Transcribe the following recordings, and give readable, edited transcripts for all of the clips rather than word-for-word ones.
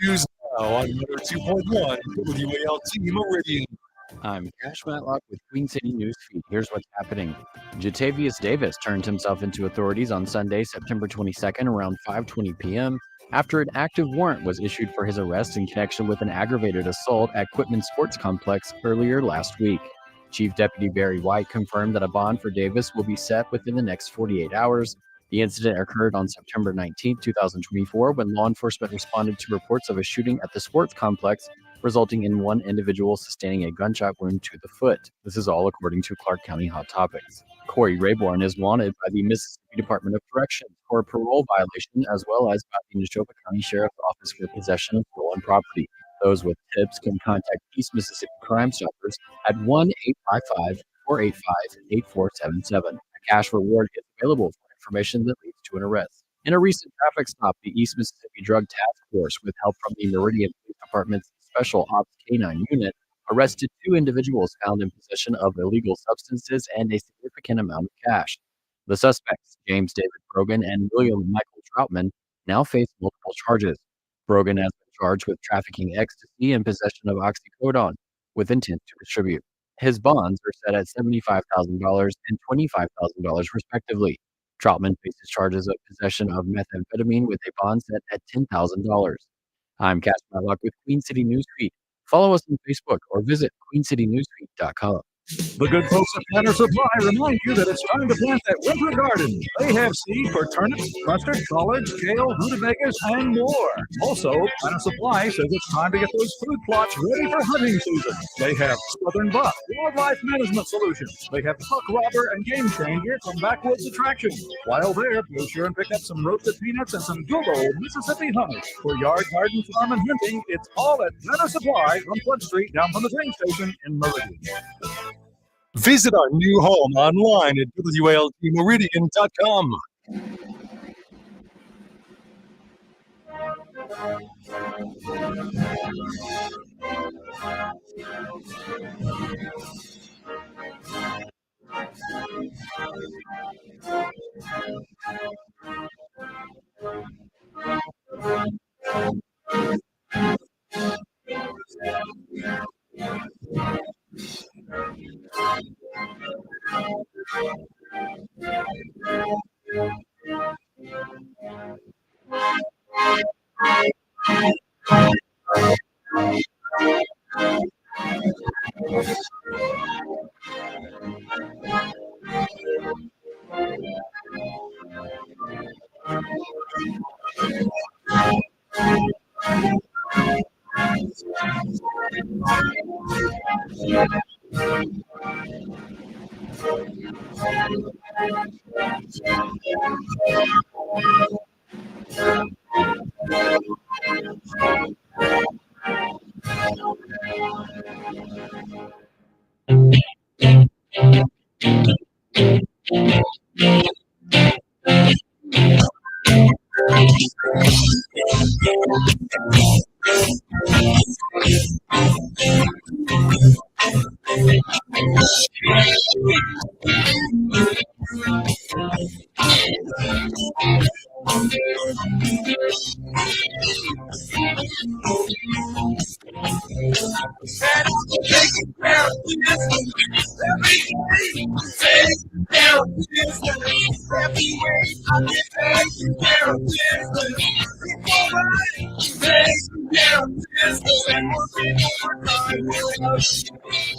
News now on 102.1 WALT Meridian. I'm Cash Matlock with Queen City News Feed. Here's what's happening. Jatavius Davis turned himself into authorities on Sunday, September 22nd around 5:20 p.m. after an active warrant was issued for his arrest in connection with an aggravated assault at Quitman Sports Complex earlier last week. Chief Deputy Barry White confirmed that a bond for Davis will be set within the next 48 hours. The incident occurred on September 19, 2024, when law enforcement responded to reports of a shooting at the sports complex, resulting in one individual sustaining a gunshot wound to the foot. This is all according to Clark County Hot Topics. Corey Rayborn is wanted by the Mississippi Department of Corrections for a parole violation, as well as by the Neshoba County Sheriff's Office for possession of stolen property. Those with tips can contact East Mississippi Crime Stoppers at 1-855-485-8477. A cash reward is available for information that leads to an arrest. In a recent traffic stop, the East Mississippi Drug Task Force, with help from the Meridian Police Department's Special Ops K-9 unit, arrested 2 individuals found in possession of illegal substances and a significant amount of cash. The suspects, James David Brogan and William Michael Troutman, now face multiple charges. Brogan has been charged with trafficking ecstasy and possession of oxycodone with intent to distribute. His bonds are set at $75,000 and $25,000 respectively. Troutman faces charges of possession of methamphetamine with a bond set at $10,000. I'm Cash Matlock with Queen City News Feed. Follow us on Facebook or visit queencitynewsfeed.com. The good folks at Planter Supply remind you that it's time to plant that winter garden. They have seed for turnips, mustard, collards, kale, rutabagas, and more. Also, Planter Supply says it's time to get those food plots ready for hunting season. They have southern buck, wildlife management solutions. They have puck robber and game changer from backwoods attractions. While there, be sure and pick up some roasted peanuts and some good old Mississippi hummus. For yard, garden, farm, and hunting, it's all at Planter Supply on Flood Street down from the train station in Meridian. Visit our new home online at WALTmeridian.com.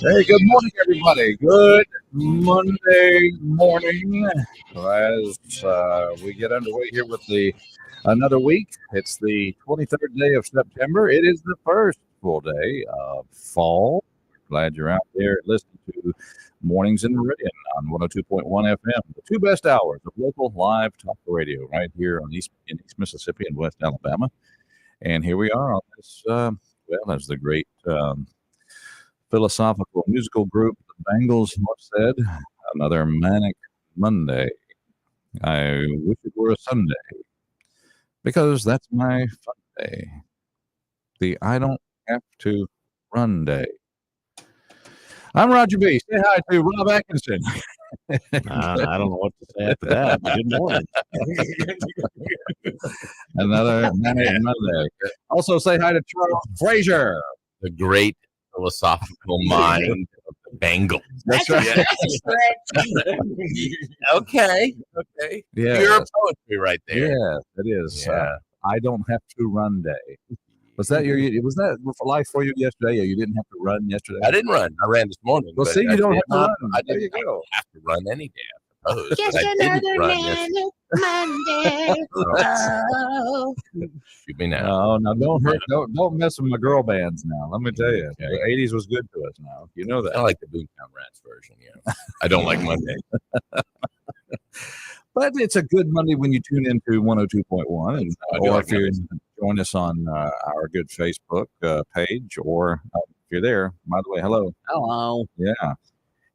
Hey, good morning, everybody. Good Monday morning as we get underway here with another week. It's the 23rd day of September. It is the first full day of fall. Glad you're out there listening to Mornings in Meridian on 102.1 FM, the 2 best hours of local live talk radio right here in East Mississippi and West Alabama. And here we are on this, as the great philosophical musical group, the Bangles once said, another manic Monday. I wish it were a Sunday, because that's my fun day. The I don't have to run day. I'm Roger B. Say hi to Rob Atkinson. I don't know what to say after that. Good morning. Another Monday. Also, say hi to Charles Frazier, the great philosophical mind of the Bengals. That's right. Okay. Yeah, Pure poetry right there. yeah, it is. Yeah. I don't have to run day. Was that life for you yesterday? Yeah, you didn't have to run yesterday. I didn't run. I ran this morning. Well, but see, you I don't did have to not- run. I There didn't you go. have to run any day, I suppose. Just but I didn't another run yesterday. Monday. Oh. Shoot me now. No, no, don't hurt. Don't mess with my girl bands now. Let me tell you, the '80s was good to us. Now you know that. I like the Boomtown Rats version. Yeah, I don't like Monday. But it's a good Monday when you tune into 102.1, and I do or like if you join us on our good Facebook page, or if you're there. By the way, hello. Hello. Yeah,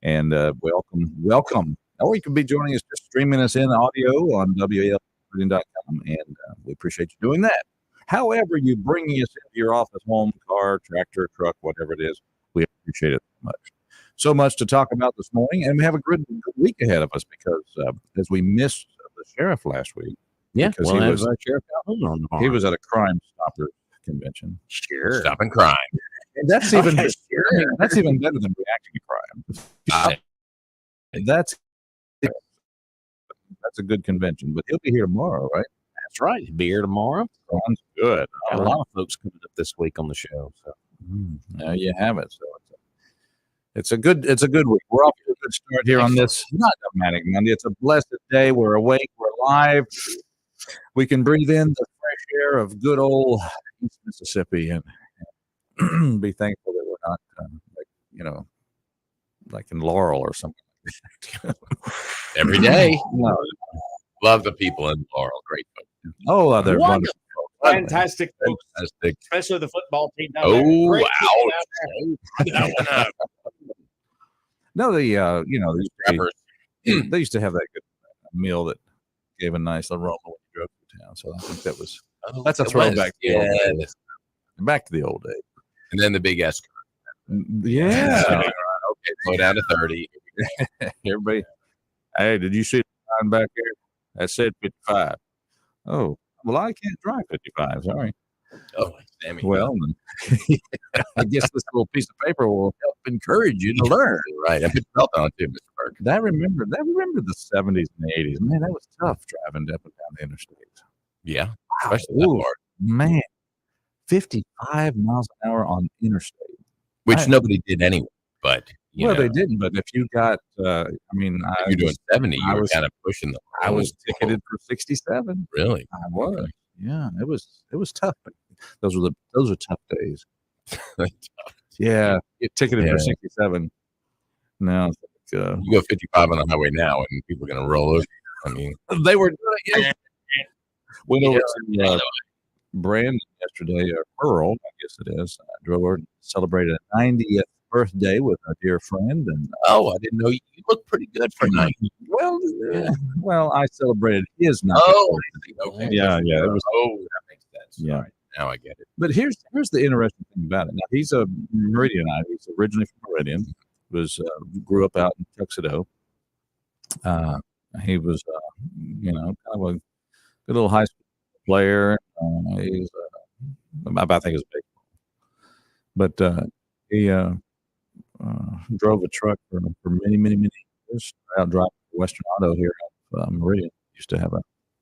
and welcome. Or you can be joining us, just streaming us in audio on WALT.com, and we appreciate you doing that. However, you bringing us into your office, home, car, tractor, truck, whatever it is, we appreciate it so much. So much to talk about this morning, and we have a good week ahead of us because as we missed the sheriff last week, Yeah, because we'll he have was Sheriff Calhoun on tomorrow. he was at a Crime Stoppers convention. Sure. Stopping crime. And that's even Okay, that's even better than reacting to crime. That's a good convention, but he'll be here tomorrow, right? That's right. He'll be here tomorrow. Sounds good. Got a lot of folks coming up this week on the show. So There you have it. So it's a good week. We're off to a good start here on this not a manic Monday. It's a blessed day. We're awake. We're alive. We can breathe in the fresh air of good old East Mississippi and be thankful that we're not like in Laurel or something. Every day. No. Love the people in Laurel. Great folks. Oh, they're wonderful. Fantastic folks, Fantastic. especially the football team down Oh, there. Great ouch. team down there. That one up. No, Rappers. they used to have that good meal that gave a nice aroma when you drove through town. So I think that's a It was. throwback to the old Yeah. days. Back to the old days. And then the big S. Yeah. Okay, slow down to 30. Everybody. Hey, did you see the sign back there? That said 55. Oh, well, I can't drive 55. Sorry. Oh, Sammy. Well, I guess this little piece of paper will help encourage you to learn. Right. I put your belt on too, Mr. Burke. I remember the 70s and the 80s. Man, that was tough driving up and down the interstate. Yeah. Wow. Especially that Ooh, part. man, 55 miles an hour on interstate. Which nobody did anyway. But, They didn't. But if you got, if you're doing 70, you were kind of pushing them. I was ticketed for 67. Really? I was. Okay. Yeah, it was tough. Those were tough days. Yeah, get ticketed for 67. Now You go 55 on the highway now, and people are going to roll over. I mean, they were doing it. Went over to Brandon yesterday, Pearl, I guess it is. I drove over and celebrated a 90th birthday with a dear friend, and I didn't know you look pretty good for 90. Well, I celebrated his 90th. Oh, birthday. okay. Yeah, it was. Oh, that makes sense. Yeah. All right. Now I get it. But here's the interesting thing about it. Now he's a Meridianite. He's originally from Meridian. Grew up out in Tuxedo. He was kind of a good little high school player. He's I think he was big, but he drove a truck for many years. Out driving for Western Auto here at Meridian. Used to have a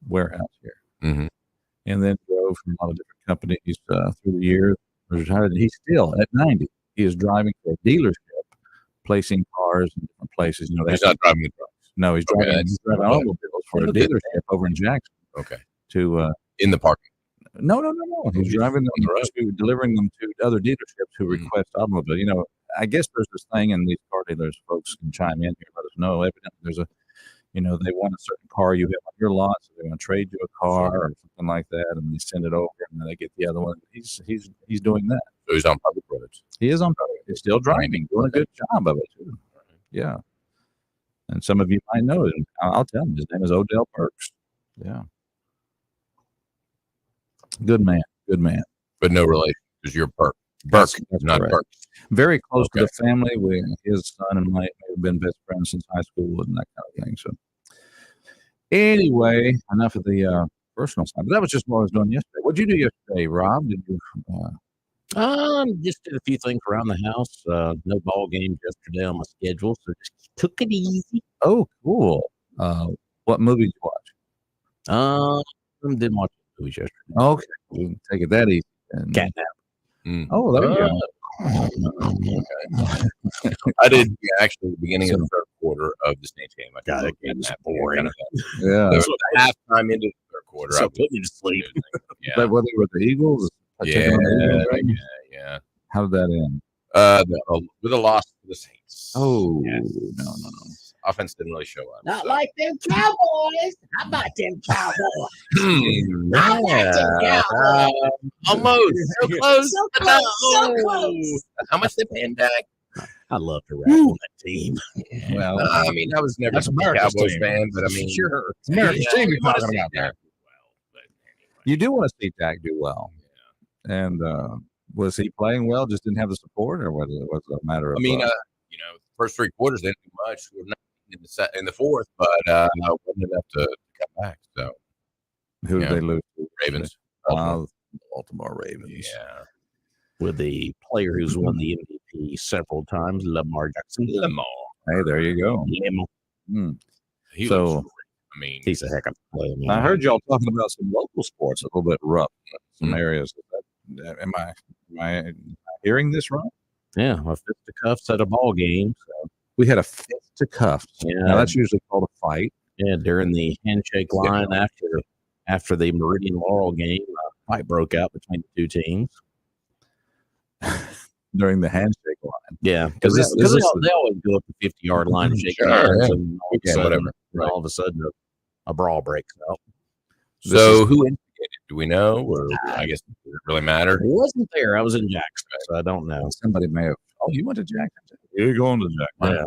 warehouse here. Mm-hmm. And then drove for a lot of different companies through the years. Retired. He's still at 90. He is driving for a dealership, placing cars in different places. He's not driving the trucks. No, he's driving automobiles for a dealership over in Jackson. Okay. In the parking. No. He's driving them delivering them to other dealerships who Mm-hmm. request automobile. I guess there's this thing, and these car dealers folks can chime in here and let us know. Evidently, there's they want a certain car you have on your lot, so they're going to trade you a car or something like that, and they send it over, and then they get the other one. He's doing that. So he's on public roads. He is on public. He's still driving, doing a good job of it too. Yeah. And some of you might know it. I'll tell him his name is Odell Perks. Yeah. Good man. But no relation because you're Burke. That's not correct. Burke. Very close to the family. His son and I have been best friends since high school and that kind of thing. So, anyway, enough of the personal side. But that was just what I was doing yesterday. What did you do yesterday, Rob? Did you? Just did a few things around the house. No ball games yesterday on my schedule, so just took it easy. Oh, cool. What movie did you watch? Didn't watch movies yesterday. Okay, we can take it that easy. And, Catnap. oh, there you go. I did actually the beginning of the third quarter of the Saints game. I God, that game was boring. Yeah. There was halftime into the third quarter. So I put me to sleep. Yeah. But whether it was the Eagles, Yeah. How did that end? With a loss to the Saints. Oh, Yeah. no. Offense didn't really show up. Not like them Cowboys. How about them Cowboys? Yeah. Almost. So close. So but close, so no. close. How much they paying back? I love to rap on that team. Well, I mean, I was never That's a America's Cowboys team. fan, but I mean, Sure. it's America's team you're you wanna talking see about there. Dak do well, but anyway. You do want to see Dak do well. And was he playing well? Just didn't have the support, or was it a matter of? I mean, first three quarters they didn't do much. We were not in the fourth, but wasn't enough to come back. So who did they lose to? Ravens. Baltimore Ravens. Yeah. With the player who's won the MVP several times, Lamar Jackson. Lamar. Hey, there you go. Lamar. He So- looks great. I mean, He's a heck of a player. I heard y'all talking about some local sports a little bit rough in some areas. Am I hearing this wrong? Yeah, a fisticuffs at a ball game. So, We had a fisticuffs. Yeah. Now that's usually called a fight. yeah, during the handshake line after the Meridian Laurel game, a fight broke out between the two teams. During the handshake line. Yeah, because Is this they always go up the 50-yard line and shake Sure, hands, yeah. and all of a Yeah, sudden, whatever. and all of a sudden a brawl breaks out. so who instigated? Do we know? Or I guess it doesn't really matter. I wasn't there. I was in Jackson, so I don't know. Somebody may have. Oh, you went to Jackson. You're going to Jackson. Yeah.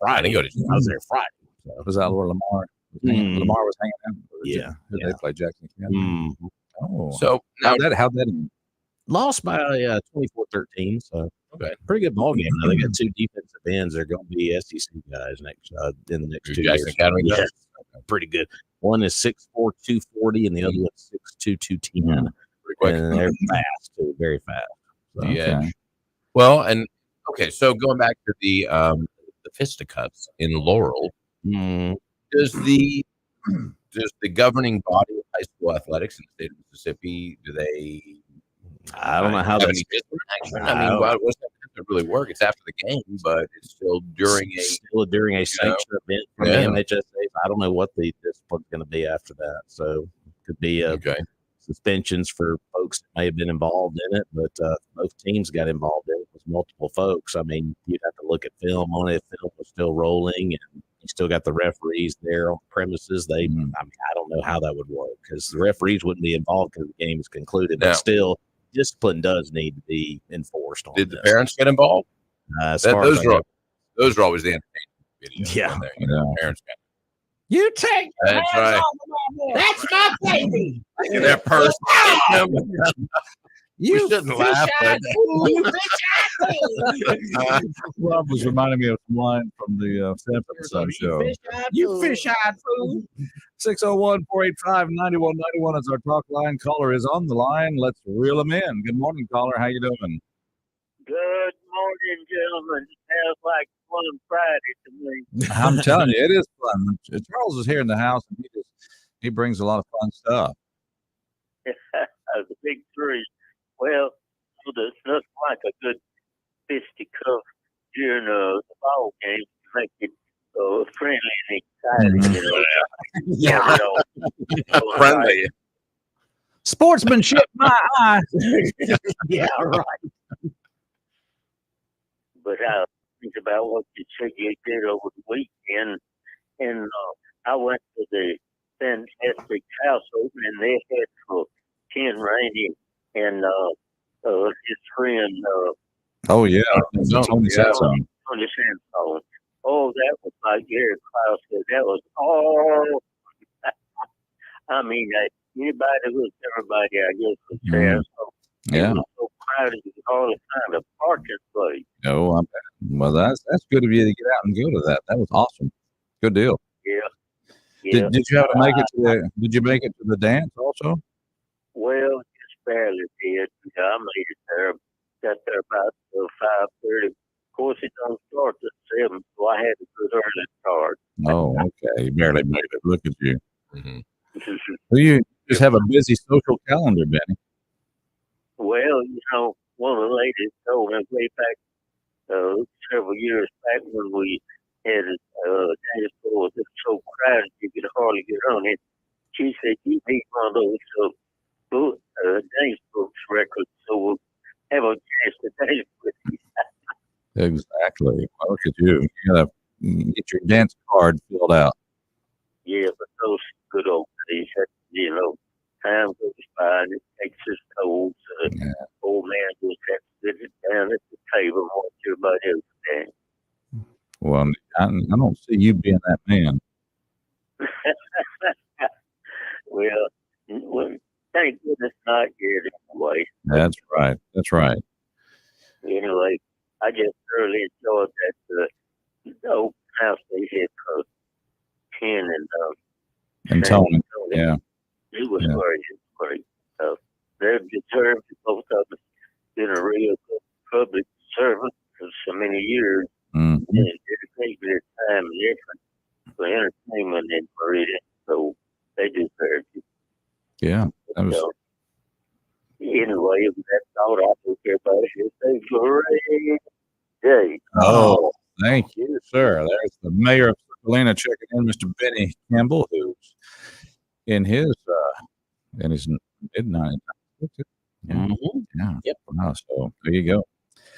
I didn't go to I was there Friday. So. Was that where Lamar? Lamar was hanging out. Yeah, Did they play Jackson County? Mm. Oh, So now how'd that end? Lost by 24-13, so Okay. pretty good ball game. Now they got two defensive ends. They're going to be SEC guys next in the next 2 Jackson years. Academy Yeah, guys? pretty good. One is 6'4", 240, and the other one's 6'2", 210. Pretty quick. And they're fast too, very fast. So, The edge. Well, and okay, so going back to the fisticuffs in Laurel, does the governing body of high school athletics in the state of Mississippi, do they I don't know how have that's any different action? I mean, what's that to really work? It's after the game, but it's still during a sanctioned event from Yeah. the MHSA. I don't know what the discipline's going to be after that. So could be okay. suspensions for folks that may have been involved in it, but both teams got involved in it with multiple folks. I mean, you'd have to look at film on it. If film was still rolling and you still got the referees there on premises. I mean, I don't know how that would work because the referees wouldn't be involved because the game is concluded, but Now- still discipline does need to be enforced on Did the this. parents get involved? As far as Those are always the entertainment videos. Yeah. when they're, you know, parents got You take your That's hands right. off of my boy. That's my baby. Look at that purse. We shouldn't laugh, but fish-eyed fool. You fish-eyed fool. Rob was reminding me of some line from the Sanford and Son show. You fish-eyed fool. 601-485-9191 is our talk line. Caller is on the line. Let's reel him in. Good morning, caller. How you doing? Good morning, gentlemen. It sounds like fun Friday to me. I'm telling you, it is fun. Charles is here in the house, and he brings a lot of fun stuff. The big three. Well, there's nothing like a good fisticuff during the ball game to make it friendly and exciting. You know? Yeah. friendly. Sportsmanship, my eye. Yeah, right. But I think about what you said you did over the weekend, and I went to the fantastic house opening they had for Ken Rainey and his friend Oh, yeah. Tony Sansone. Tony Sansone. Oh, that was like Gary Klaus said. That was all. I mean, anybody was everybody, I guess, was there. So Yeah. it was so crowded all the time. The parking place. Oh, I bet. Well, that's good of you to get out and go to that. That was awesome. Good deal. Yeah. Yeah. Did you have to make it to the? Did you make it to the dance also? Well, just barely did. Yeah, I made it there. Got there about 5:30. Of course, it don't start till 7, so I had a good early start. Oh, okay. You barely made it. Look at you. Mm-hmm. Well, you just have a busy social calendar, Benny. Well, one of the ladies told me way back several years back when we had a dance floor that was so crowded you could hardly get on it. She said, "You need one of those dance books records, so we'll have a chance to dance with you." Exactly. Well, look at you. You gotta get your dance card filled out. Yeah, but those good old days, time goes by and it takes its toll. So the old man just has to sit down at the table and watch everybody else dance. Well, I don't see you being that man. Well, thank goodness not yet anyway. That's right. That's right. Anyway, I just thoroughly enjoyed that open house they had for Ken And Tony. Yeah. It was great. It was great. They're deserved. Both of us been a real good public servant for so many years and dedicated their time and effort for entertainment in Meridian. So they deserve it. Yeah. That was. So, anyway, that's all I think everybody should say. Great day. Oh, thank you, sir. There's the mayor of Catalina checking in, Mr. Benny Campbell, who's in his mid-90s. Yeah. Yeah. Yep. Wow, so there you go.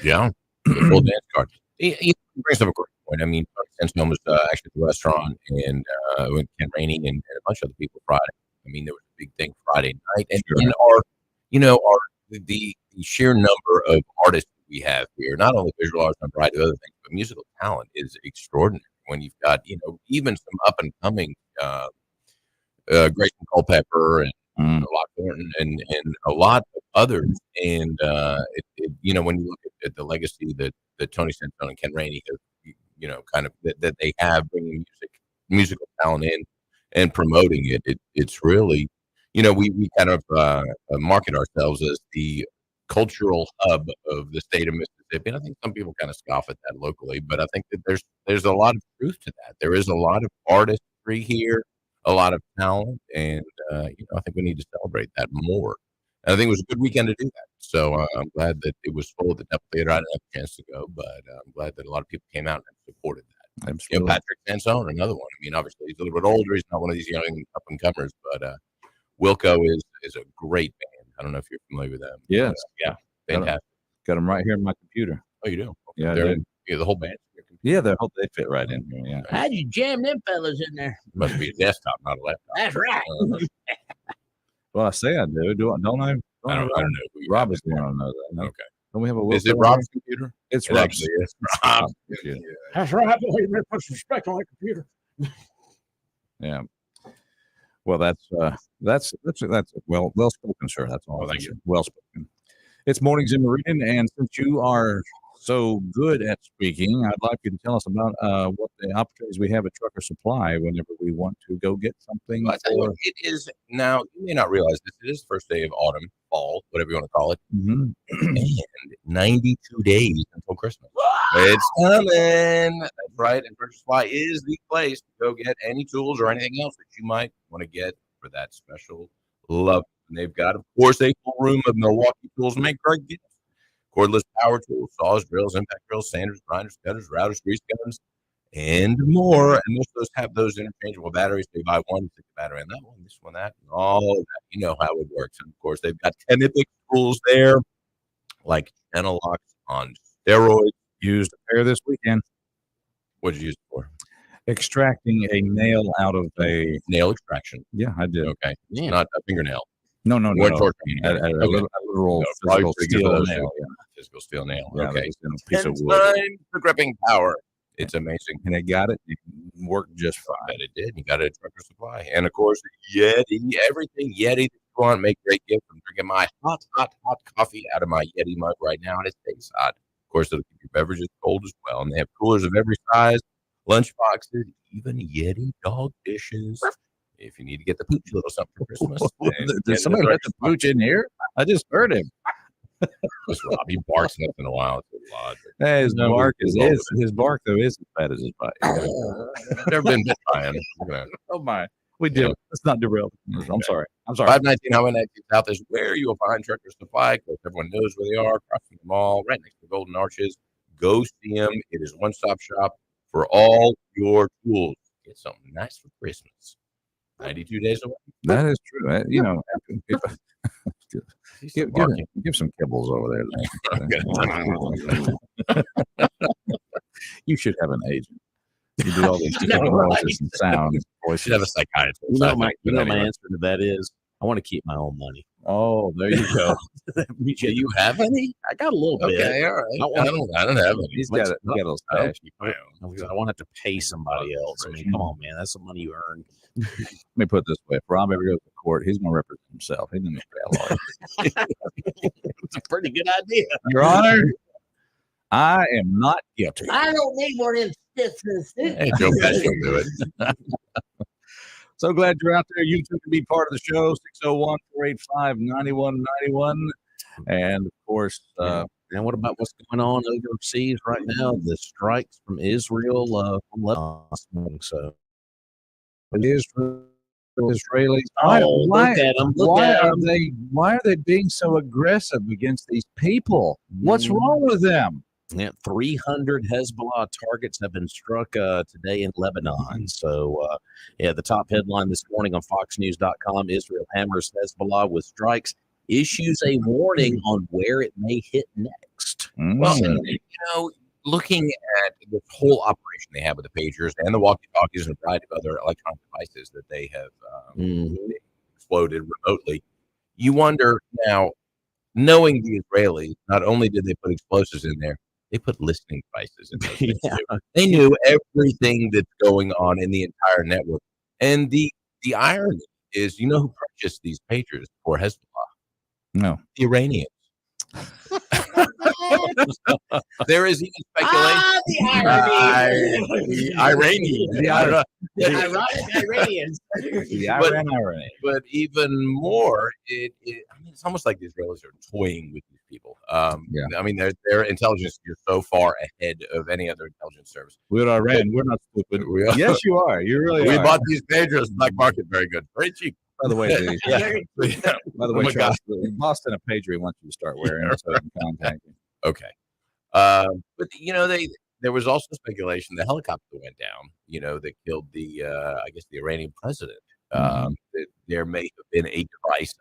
Yeah. The full dance card. He brings up a great point. I mean, Tony Sansone was actually at the restaurant and with Ken Rainey and a bunch of other people Friday. I mean, there was a big thing Friday night. And the sheer number of artists we have here, not only visual arts and a variety of other things, but musical talent is extraordinary. When you've got, even some up and coming Grayson Culpepper and Locke Thornton and a lot of others. And when you look at the legacy that Tony Sansone and Ken Rainey have, kind of that they have bringing musical talent in and promoting it, it's really, we kind of market ourselves as the cultural hub of the state of Mississippi. And I think some people kind of scoff at that locally, but I think that there's a lot of truth to that. There is a lot of artistry here, a lot of talent, and I think we need to celebrate that more. And I think it was a good weekend to do that. So I'm glad that it was full at the Temple Theater. I didn't have a chance to go, but I'm glad that a lot of people came out and supported that. Absolutely. Patrick Sansone, another one. I mean, obviously he's a little bit older. He's not one of these young up and comers, but Wilco is a great band. I don't know if you're familiar with them. Yes. Yeah. Fantastic. Got them right here in my computer. Oh, you do? Okay. Yeah. The whole band. Yeah, they fit right in here. Yeah. How'd you jam them fellas in there? Must be a desktop, not a laptop. That's right. Well, I say I do. Don't I? I don't know. Rob is going to know that. No? Okay. Don't we have a? Is it Rob's computer? It's It Rob's. actually is. Rob's computer. That's right. Boy, you better put some respect on that computer. Yeah. Well, that's well spoken, sir. That's all. Oh, thank you. Well spoken. It's Mornings in Meridian, and since you are so good at speaking, I'd like you to tell us about what the opportunities we have at Trucker Supply whenever we want to go get something. Well, I tell you what, it is now. You may not realize this. It is the first day of autumn, fall, whatever you want to call it, and 92 days until Christmas. It's coming. That's right. And Trucker Supply is the place to go get any tools or anything else that you might want to get for that special love. And they've got, of course, a full room of Milwaukee tools to make great gifts. Cordless power tools, saws, drills, impact drills, sanders, grinders, cutters, routers, grease guns, and more. And most of those have those interchangeable batteries. They buy one, stick the battery in that one, this one, that, and all of that. You know how it works. And of course, they've got Tennific tools there, like channel locks on steroids. Used a pair this weekend. What did you use it for? Extracting a nail out of a Nail extraction. Yeah, I did. Okay, not a fingernail. No. A literal physical steel nail. Yeah. Physical steel nail. Yeah, Okay. a piece of 10 wood. times the gripping power. It's amazing. And it got it. It worked just fine. But it did. You got it at Trucker Supply. And of course, Yeti, everything Yeti that you want, make great gifts. I'm drinking my hot coffee out of my Yeti mug right now, and it stays hot. Of course, it'll keep your beverages cold as well. And they have coolers of every size, lunch boxes, even Yeti dog dishes. if you need to get the pooch a little something for Christmas. Did somebody let the pooch in here? I just heard him. Just Rob, he barks once in a while. It's a lot. Hey, his No, bark we is love his bark though is as bad as his bite. I've never been bit by him. Oh my, we did. Yeah. Let's not derail. I'm sorry. 519 Highway 19 South is where you will find Tractor Supply. Of course, everyone knows where they are, crossing the mall, right next to the Golden Arches. Go see them. It is a one-stop shop for all your tools. Get something nice for Christmas. 92 days away. That is true. You know, give some kibbles over there. You should have an agent. You do all these different noises and sounds. You should have a psychiatrist. You know, my answer to that is I want to keep my own money. Oh, there you go. Do you have any? I got a little bit. Okay, all right. I don't have any. He's got a little stash. I I won't have to pay somebody else. I mean, come on, man. That's the money you earn. Let me put it this way. If Rob ever goes to court, he's going to represent himself. He didn't pay a lawyer. It's a pretty good idea. Your Honor, I am not guilty. I don't need more instances. Hey, Joe Pesci will do it. So glad you're out there. You too can be part of the show. 601-485-9191. And of course, and what about what's going on overseas right now? The strikes from Israel from Lebanon. So Israelis. Look at them. Why are they being so aggressive against these people? What's wrong with them? Yeah, 300 Hezbollah targets have been struck today in Lebanon. So, the top headline this morning on FoxNews.com: Israel hammers Hezbollah with strikes, issues a warning on where it may hit next. Well, looking at the whole operation they have with the pagers and the walkie-talkies and a variety of other electronic devices that they have exploded remotely, you wonder now, knowing the Israelis, not only did they put explosives in there, they put listening devices in there. Yeah. They knew everything that's going on in the entire network. And the irony is, you know who purchased these pagers for Hezbollah? No. The Iranians. There is even speculation. The Iranians. ironic Iranians. But even more, it's almost like the Israelis are toying with these people. I mean, their intelligence is so far ahead of any other intelligence service. We're Iran. We're not stupid. Yes, you are. You really we are. bought these pagers black market very good, very cheap. By the way, Charles, Boston a pager he wants you to start wearing, so I can contact you. Okay. But there was also speculation the helicopter went down, that killed the Iranian president. That there may have been a device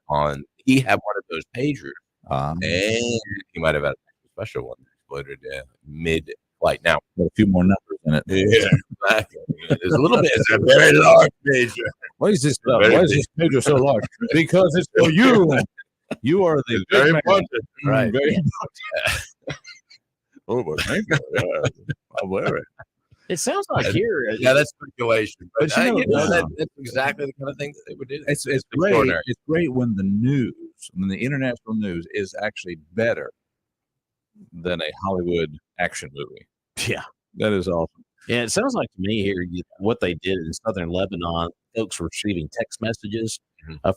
he had one of those pagers, and he might have had a special one that exploded mid-flight. Now, a few more numbers in it. Yeah, exactly. There's a little bit. It's a very large pager. Why is this pager so large? Because it's for you. You are the very important. Right. Very important. I'll wear it. It sounds like here. Yeah, that's speculation. But that's exactly the kind of thing that they would do. It's great. It's great when the international news is actually better than a Hollywood action movie. Yeah. That is awesome. Yeah, it sounds like to me here what they did in southern Lebanon, folks were receiving text messages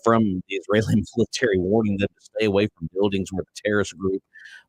from the Israeli military warning them to stay away from buildings where the terrorist group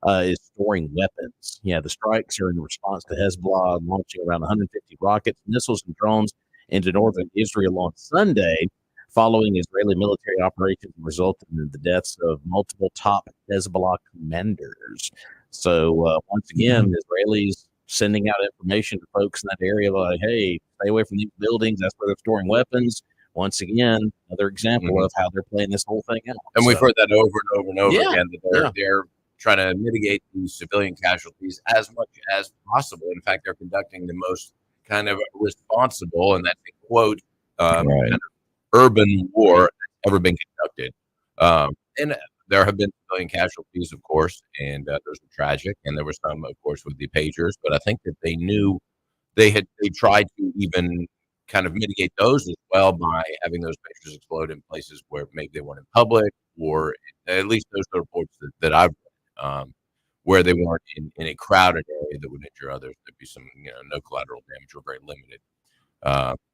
is storing weapons. Yeah, the strikes are in response to Hezbollah launching around 150 rockets, missiles, and drones into northern Israel on Sunday, following Israeli military operations resulting in the deaths of multiple top Hezbollah commanders. So once again, the Israelis sending out information to folks in that area like, hey, stay away from these buildings. That's where they're storing weapons. Once again, another example of how they're playing this whole thing out. And we've heard that over and over and over again, that they're trying to mitigate the civilian casualties as much as possible. In fact, they're conducting the most kind of responsible, and that's a quote, kind of urban war that's ever been conducted. And there have been civilian casualties, of course, and those were tragic. And there were some, of course, with the pagers. But I think that they knew they tried to even kind of mitigate those as well by having those pagers explode in places where maybe they weren't in public, or at least those are reports that I've read, where they weren't in a crowded area that would injure others. There'd be some, no collateral damage or very limited.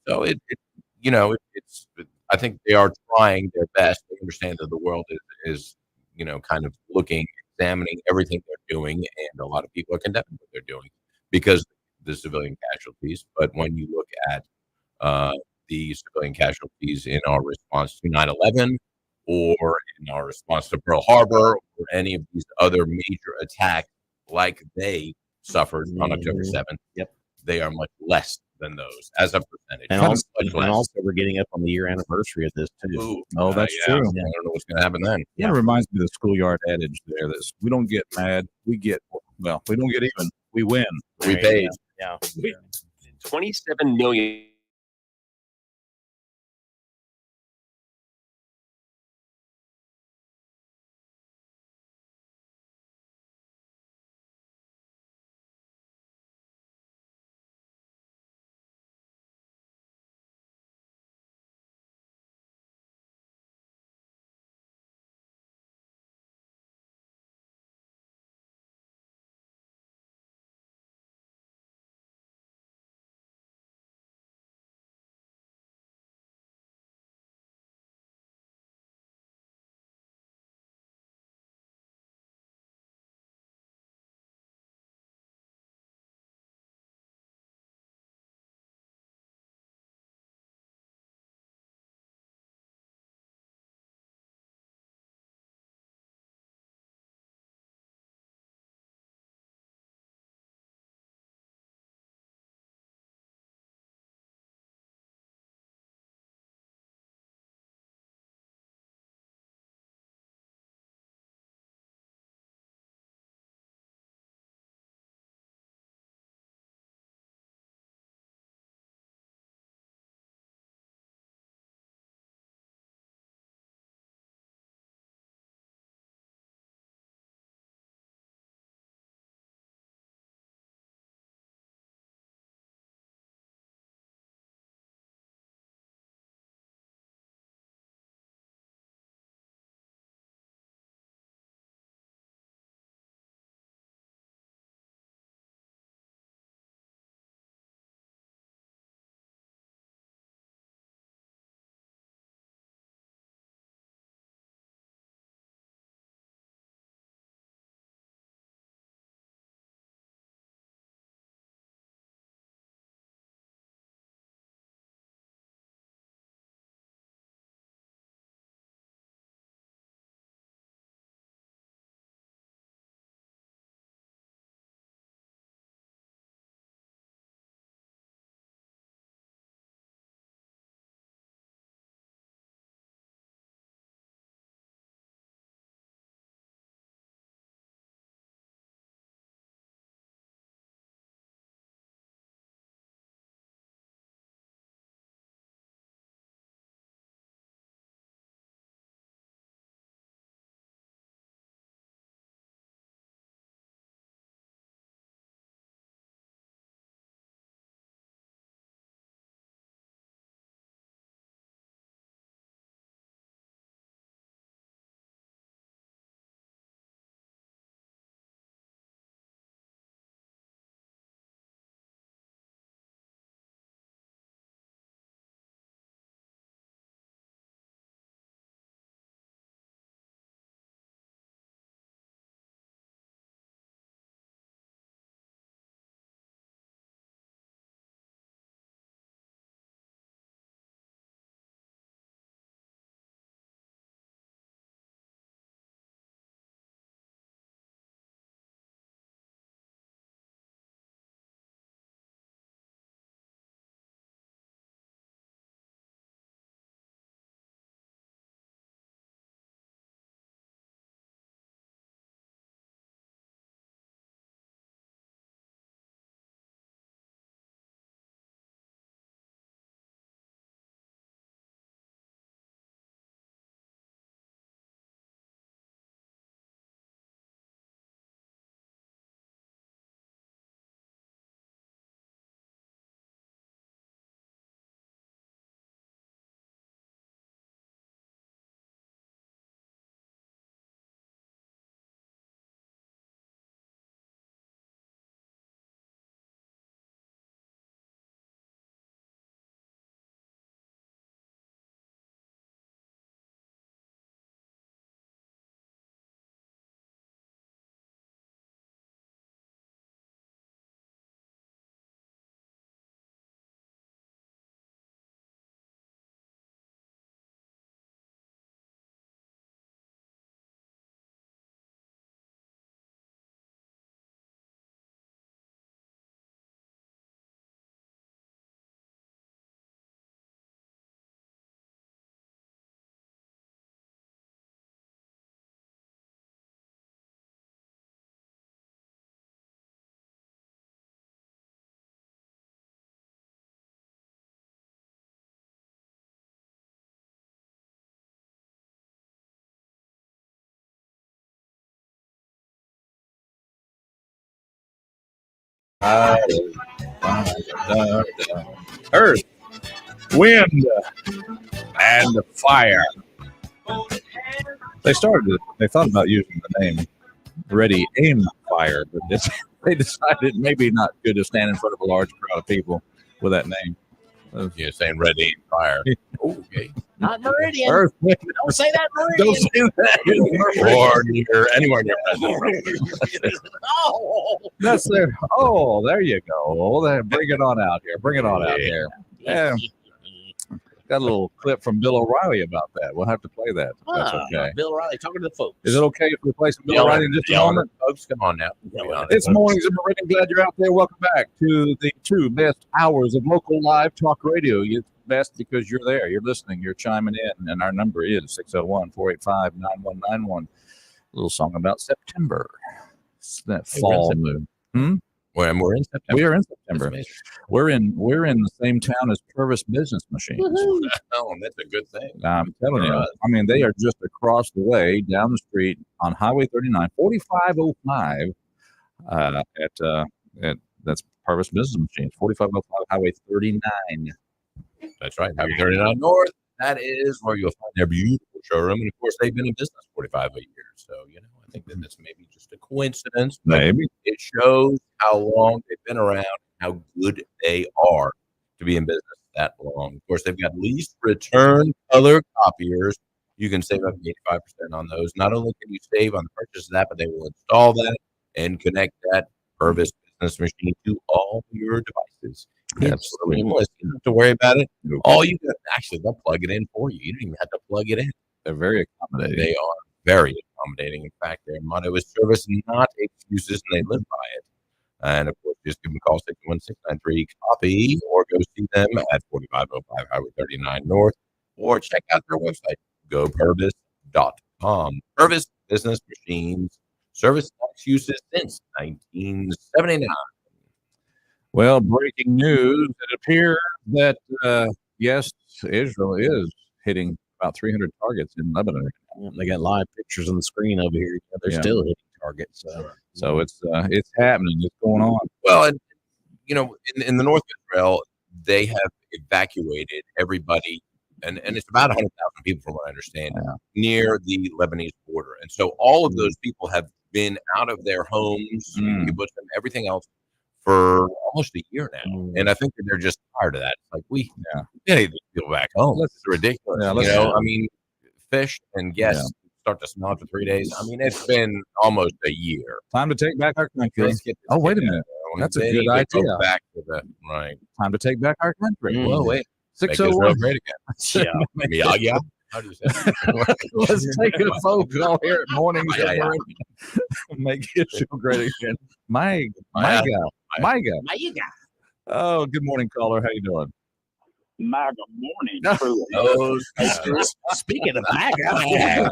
So it's I think they are trying their best. They understand that the world is kind of looking, examining everything they're doing, and a lot of people are condemning what they're doing because of the civilian casualties. But when you look at the civilian casualties in our response to 9/11 or in our response to Pearl Harbor or any of these other major attacks like they suffered on October 7th, Yep. they are much less than those as a percentage. And Much less. also, we're getting up on the year anniversary of this too. Ooh, Oh, that's yeah, true. I don't know what's going to happen then. It reminds me of the schoolyard adage there that we don't get mad, we don't get even, we win. We paid. Yeah. 27 million Earth, wind, and fire. They thought about using the name Ready, Aim, Fire, but they decided maybe not good to stand in front of a large crowd of people with that name. You're saying red aim fire. Okay. Not Meridian. Earth, wind, Don't say that, Meridian. don't say that. Or near anywhere near President. Oh. That's there. Oh, there you go. Oh, bring it on out here. Bring it on out here. Yeah. Got a little clip from Bill O'Reilly about that. We'll have to play that. That's okay. Bill O'Reilly talking to the folks. Is it okay if we play some Bill O'Reilly in just a moment? Folks, come on now. It's mornings in Meridian. Glad you're out there. Welcome back to the 2 best hours of local live talk radio. It's best because you're there. You're listening. You're chiming in. And our number is 601-485-9191. A little song about September. It's that fall moon. We're in September. We are in September. We're in the same town as Purvis Business Machines. Oh, that's a good thing. I'm telling you. I mean, they are just across the way, down the street on Highway 39, 4505. That's Purvis Business Machines, 4505 Highway 39. That's right. Highway 39 North. That is where you'll find their beautiful showroom. And of course, they've been in business 45 years. So, I think that that's maybe just a coincidence. Maybe. It shows how long they've been around, how good they are to be in business that long. Of course, they've got lease return color copiers. You can save up to 85% on those. Not only can you save on the purchase of that, but they will install that and connect that Purvis Business Machine to all your devices. It's seamless. You don't have to worry about it. All you got, actually, they'll plug it in for you. You don't even have to plug it in. They're very accommodating. They are very accommodating. In fact, their motto is service, not excuses, and they live by it. And of course, just give them a call, 616-93-COPY, or go see them at 4505 Highway 39 North, or check out their website, gopurvis.com. Purvis Business Machines, service not excuses since 1979. Well, breaking news. It appears that, yes, Israel is hitting about 300 targets in Lebanon. They got live pictures on the screen over here. They're still hitting targets. So it's happening. It's going on. Well, and, in the north of Israel, they have evacuated everybody, and it's about 100,000 people, from what I understand, near the Lebanese border. And so all of those people have been out of their homes, everything else, for almost a year now. And I think that they're just tired of that. It's like, we need to go back home. This is ridiculous. I mean, fish and guests start to smell for 3 days. I mean, it's been almost a year. Time to take back our country. Oh, wait a minute. That's a good idea. Back to the, right. Time to take back our country. Well, wait. 601. Great again. Yeah. How do you say that? Let's take a phone call here at mornings. Make it feel great again. My God. Oh, good morning, caller. How you doing? MAGA morning. Speaking of MAGA.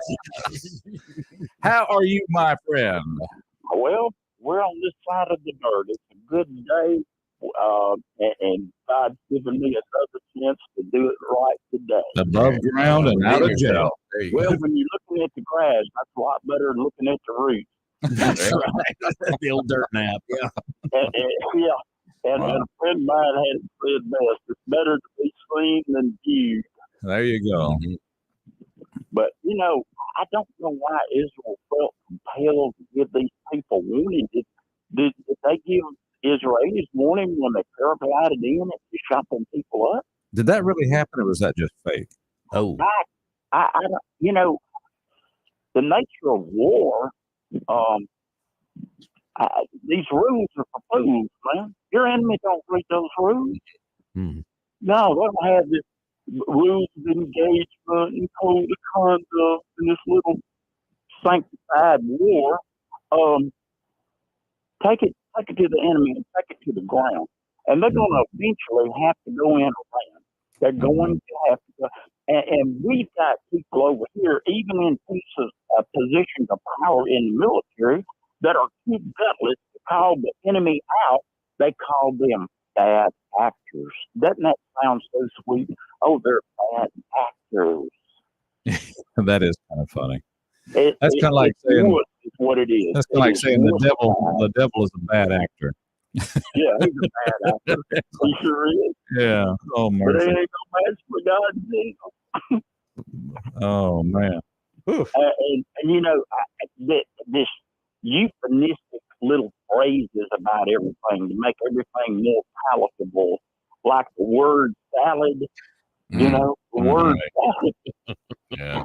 How are you, my friend? Well, we're on this side of the dirt. It's a good day, and God's given me another chance to do it right today. Above ground and out of jail. Well, when you're looking at the grass, that's a lot better than looking at the roots. That's right. The old dirt nap. Yeah. And a friend of mine had said best, it's better to be seen than viewed. There you go. But, I don't know why Israel felt compelled to give these people warning. Did they give Israelis warning when they paraglided in and shot them people up? Did that really happen, or was that just fake? Oh. I don't, the nature of war, these rules are for fools, man. Your enemy don't read those rules. No, they don't have this rules of engagement and code of conduct and this little sanctified war. Take it to the enemy and take it to the ground. And they're going to eventually have to go in around. They're going to have to go. And we've got people over here, even in positions of power in the military, that are too gutless to call the enemy out. They call them bad actors. Doesn't that sound so sweet? Oh, they're bad actors. That is kind of funny. That's kind of like saying what it is. That's kind of like saying the devil is a bad actor. Yeah, he's a bad actor. He sure is. Yeah. Oh, But it mercy. ain't no match for Godzilla. Oh, man. Whew. And you know, this euphemistic little phrases about everything to make everything more palatable, like the word salad. You know, the word salad. Yeah.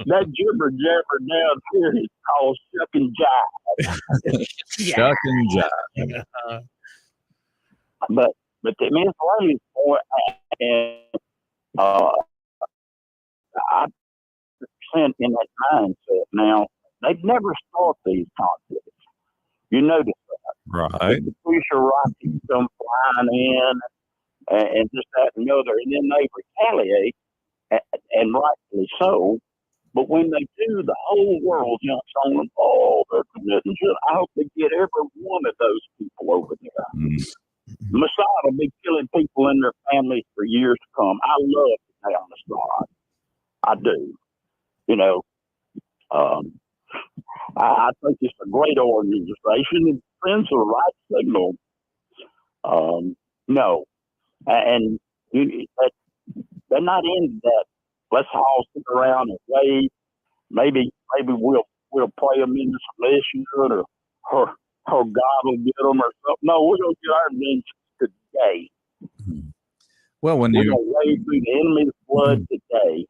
That jibber jabber down here is called shuck and jive. Shuck and jive. But to Miss Lady's point, and I percent in that mindset now. They've never start these conflicts. You notice that. Right. The Pusher Rockies come flying in and this, that, and the other, and then they retaliate, and rightfully so. But when they do, the whole world jumps on them. Oh, they're committing shit. I hope they get every one of those people over there. Mm-hmm. Mossad will be killing people in their families for years to come. I love the town of Mossad. I do. You know, I think it's a great organization and sends the right signal. No, and they're not into that. Let's all sit around and wait. Maybe we'll play them into submission or God will get them or something. No, we're gonna get our vengeance today. Well, when We're you, gonna wade through the enemy's blood today.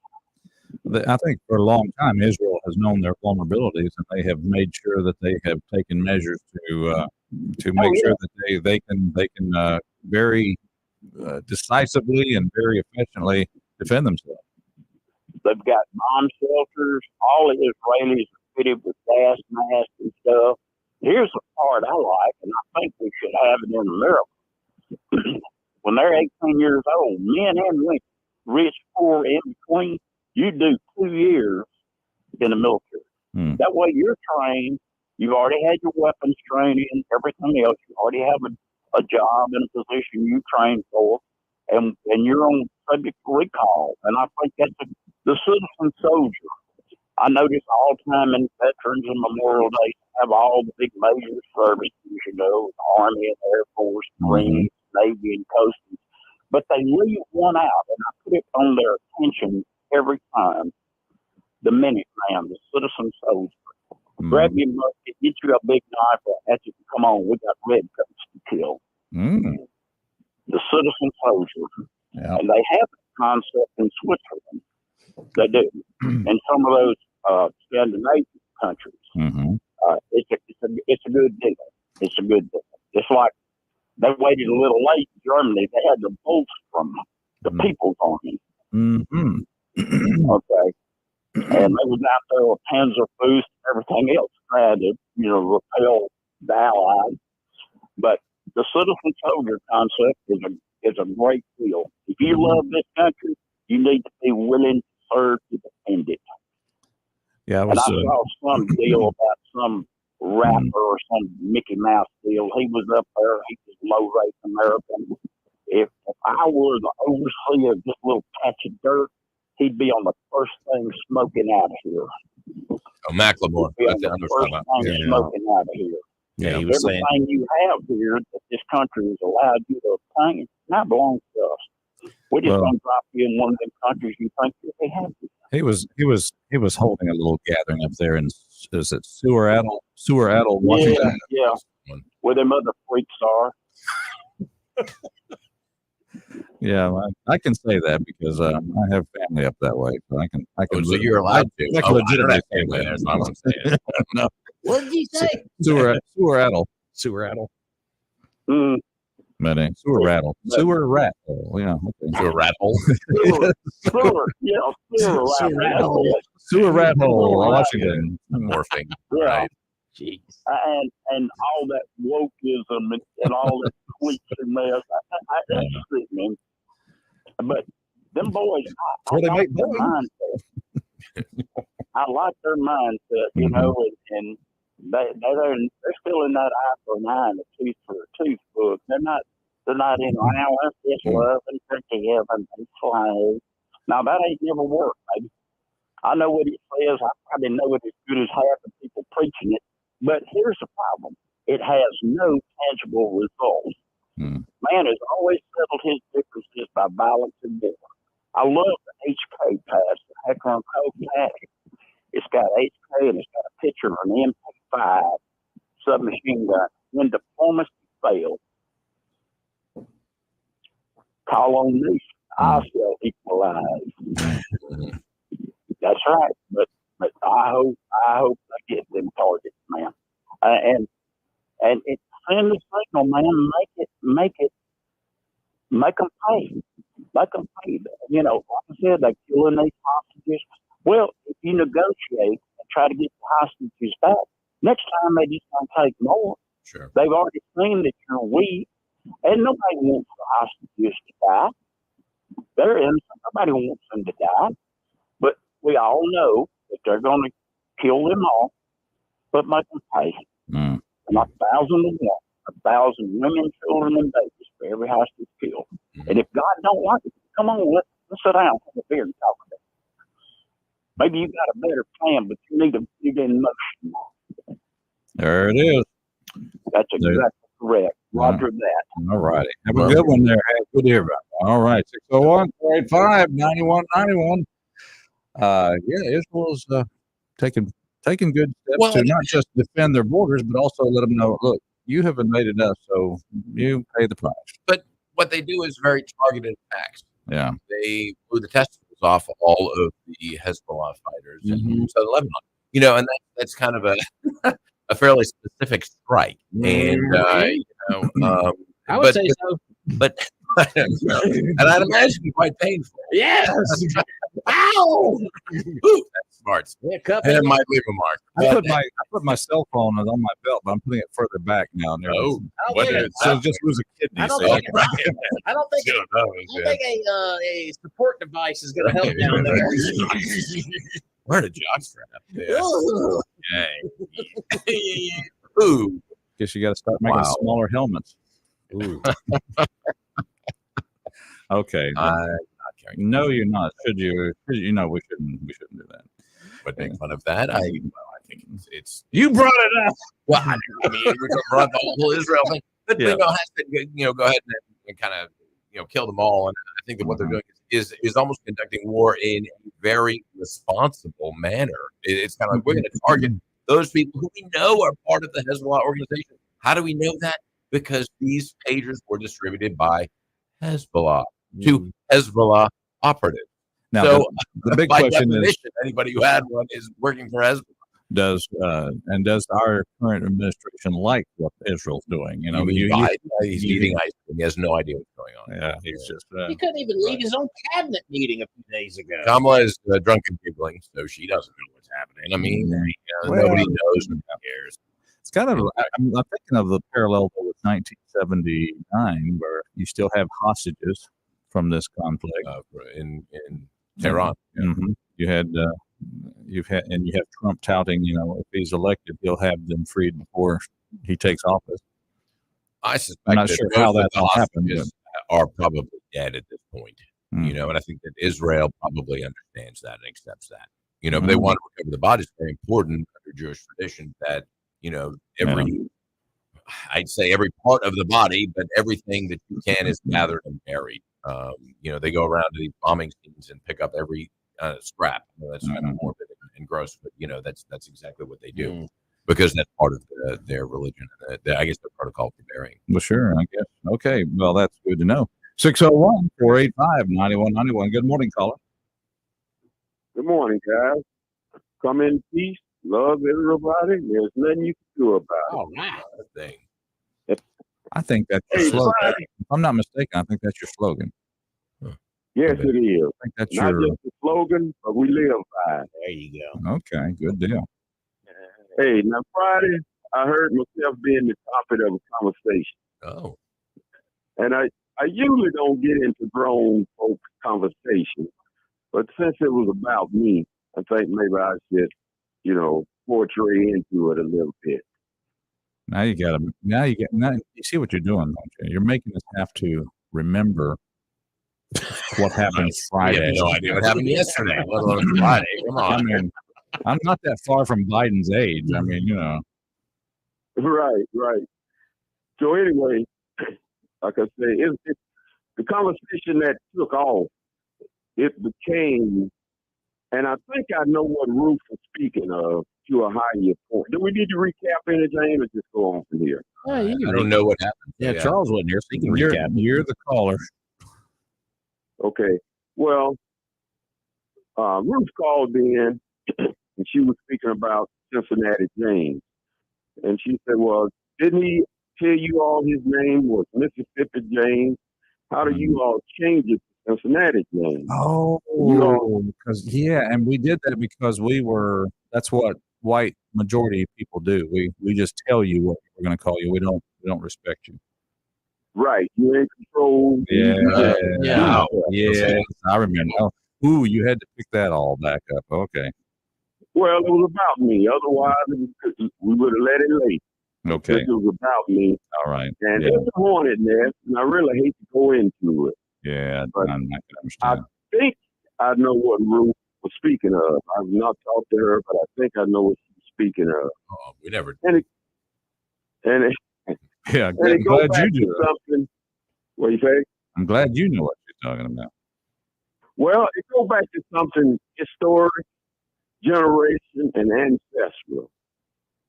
I think for a long time, Israel has known their vulnerabilities, and they have made sure that they have taken measures to make sure that they can very decisively and very efficiently defend themselves. They've got bomb shelters. All the Israelis are fitted with gas masks and stuff. Here's the part I like, and I think we should have it in America. When they're 18 years old, men and women, rich, poor, in between, you do 2 years in the military. That way you're trained. You've already had your weapons training, everything else. You already have a job and a position you trained for, and you're on subject to recall. And I think that's the citizen soldier. I notice all time in Veterans and Memorial Day have all the big major services, you know, the Army and Air Force, Marines, Navy, and Coast. But they leave one out, and I put it on their attention every time. The Minuteman, the citizen soldier. Grab your musket, get you a big knife, that's it. Come on, we got redcoats to kill. The citizen soldier. Yeah. And they have that concept in Switzerland. They do. And some of those Scandinavian countries. It's a good deal. It's a good deal. It's like they waited a little late in Germany. They had the bolts from the People's Army. Okay. And they was out there with Panzerfaust and everything else trying to, you know, repel the Allies. But the citizen soldier concept is a great deal. If you love this country, you need to be willing to serve to defend it. Yeah, and I saw some deal about some rapper or some Mickey Mouse deal. He was up there. He was low-rate American. If I were the overseer of this little patch of dirt, he'd be on the first thing smoking out of here. Oh, Macklemore. He'd be on the first thing smoking out of here. Yeah, he was saying everything you have here that this country has allowed you to obtain now belongs to us. We're just going to drop you in one of the countries you think that they have. He was holding a little gathering up there in, is it Seward-Attle, Washington? Yeah, where them other freaks are. Yeah, I can say that because I have family up that way, so I can. So you're allowed to. I can legitimately say that. that. That's not what I'm saying. No. What did you say? Seward-Attle. Mm. But sewer rattle. Sewer rat hole. Yeah. Okay. Sewer rat hole. Sewer rat hole. Sewer rat hole, Washington. Morphing. Yeah. Right. Jeez. And all that wokeism and all that tweets and mess. That's it, man. But them boys, I like their mindset. I like their mindset, you know, and they're still in that eye for an eye and a tooth for a tooth book. They're not in violence, just love and forgive and fly. Now that ain't never worked, baby. I know what it says. I probably know it as good as half the people preaching it. But here's the problem. it has no tangible results. Man has always settled his differences by violence and war. I love the HK pass, the Hecker and Co pack. It's got HK and it's got a picture of an MP5 submachine gun. When diplomacy fails, call on me. I shall equalize. That's right. But I hope I get them targets, man. And it send the signal, man. Make them pay. Make them pay. You know, like I said, they're killing these hostages. Well, if you negotiate and try to get the hostages back, next time they just gonna take more. Sure. They've already seen that you're weak, and nobody wants the hostages to die. They're innocent. Nobody wants them to die. But we all know that they're going to kill them all, but make them pay. Not 1,000 to 1. 1,000 women, children, and babies for every hostage killed. And if God don't like it, come on, let's sit down, have a beer, and talk about it. Maybe you got a better plan, but you need in motion. There it is. That's exactly correct. Roger that. All righty. Have a good one there. Hey, good to hear about it. All right. 601-485-9191. Yeah, Israel's taking good steps to not just defend their borders, but also let them know, look, you have invaded us, so you pay the price. But what they do is very targeted attacks. Yeah. They blew the testicles off all of the Hezbollah fighters in southern Lebanon. You know, and that's kind of a fairly specific strike. And, you know, I would say so. But, and I'd imagine quite painful. Yes. Ow! Ooh, that's smart. Yeah, cup And it might leave a mark. I put my cell phone on my belt, but I'm putting it further back now. So just lose a kidney. I don't think a support device is going to help down there. Wear the jock strap. Yeah. Ooh. Guess you got to start making smaller helmets. Ooh. Okay. No, you're not. Should you? You know, we shouldn't do that. But make fun of that. I think it's you brought it up. Well, I mean, we brought the whole Israel thing, but you know, has to go ahead and kind of kill them all. And I think that what they're doing is almost conducting war in a very responsible manner. It's kind of like we're going to target those people who we know are part of the Hezbollah organization. How do we know that? Because these pagers were distributed by Hezbollah to Hezbollah operatives. Now, so the big by question definition, is, anybody who had one is working for Hezbollah. Does our current administration like what Israel's doing? You know, he's eating ice cream. He has no idea what's going on. Yeah, he's just he couldn't even lead his own cabinet meeting a few days ago. Kamala is drunk and giggling, so she doesn't know what's happening. I mean, nobody knows. Who cares? It's kind of. I'm thinking of the parallel with 1979, where you still have hostages from this conflict in Tehran. You have Trump touting, if he's elected, he'll have them freed before he takes office. I suspect I'm not sure how that all happened. Are probably dead at this point, and I think that Israel probably understands that and accepts that. But they want to recover the bodies. It's very important under Jewish tradition that I'd say every part of the body, but everything that you can is gathered and buried. They go around to these bombing scenes and pick up every scrap. That's kind of morbid and gross, but that's exactly what they do because that's part of their religion. I guess their protocol for burying. Well, sure, I guess. Okay, well, that's good to know. 601-485-9191. Good morning, caller. Good morning, guys. Come in peace. Love everybody. There's nothing you can do about it. Oh, wow. Thing. I think that's your slogan. If I'm not mistaken, I think that's your slogan. Yes, it is. I think that's not just a slogan, but we live by it. There you go. Okay, good deal. Hey, now Friday, I heard myself being the topic of a conversation. Oh. And I usually don't get into grown folks' conversation, but since it was about me, I think maybe I should, portray into it a little bit. Now you see what you're doing, don't you? You're making us have to remember what happened Friday. I have no idea what happened yesterday, let alone Friday. Come on. I mean, I'm not that far from Biden's age. I mean, Right. So anyway, like I say, the conversation that took off, it became, and I think I know what Ruth was speaking of to a higher point. Do we need to recap anything or just go on from here? Yeah, you can I don't know what happened. Yeah, Charles wasn't here, so he can You're, recap. you're the caller. Okay. Well, Ruth called in and she was speaking about Cincinnati James. And she said, well, didn't he tell you all his name was Mississippi James? How do you all change it to Cincinnati James? Oh, because and we did that because that's what white majority of people do. We just tell you what we're going to call you. We don't respect you. Right. You ain't control. Yeah. I remember. Oh, ooh, you had to pick that all back up. Okay. Well, it was about me. Otherwise, we would have let it lay. Okay. It was about me. All right. And it's a hornet nest, and I really hate to go into it. Yeah, but I'm not going to understand. I think I know what Ruth was speaking of. I've not talked to her, but I think I know what she's speaking of. Oh, we never. Yeah, I'm glad you do something. What you say? I'm glad you know what you're talking about. Well, it goes back to something historic, generation, and ancestral.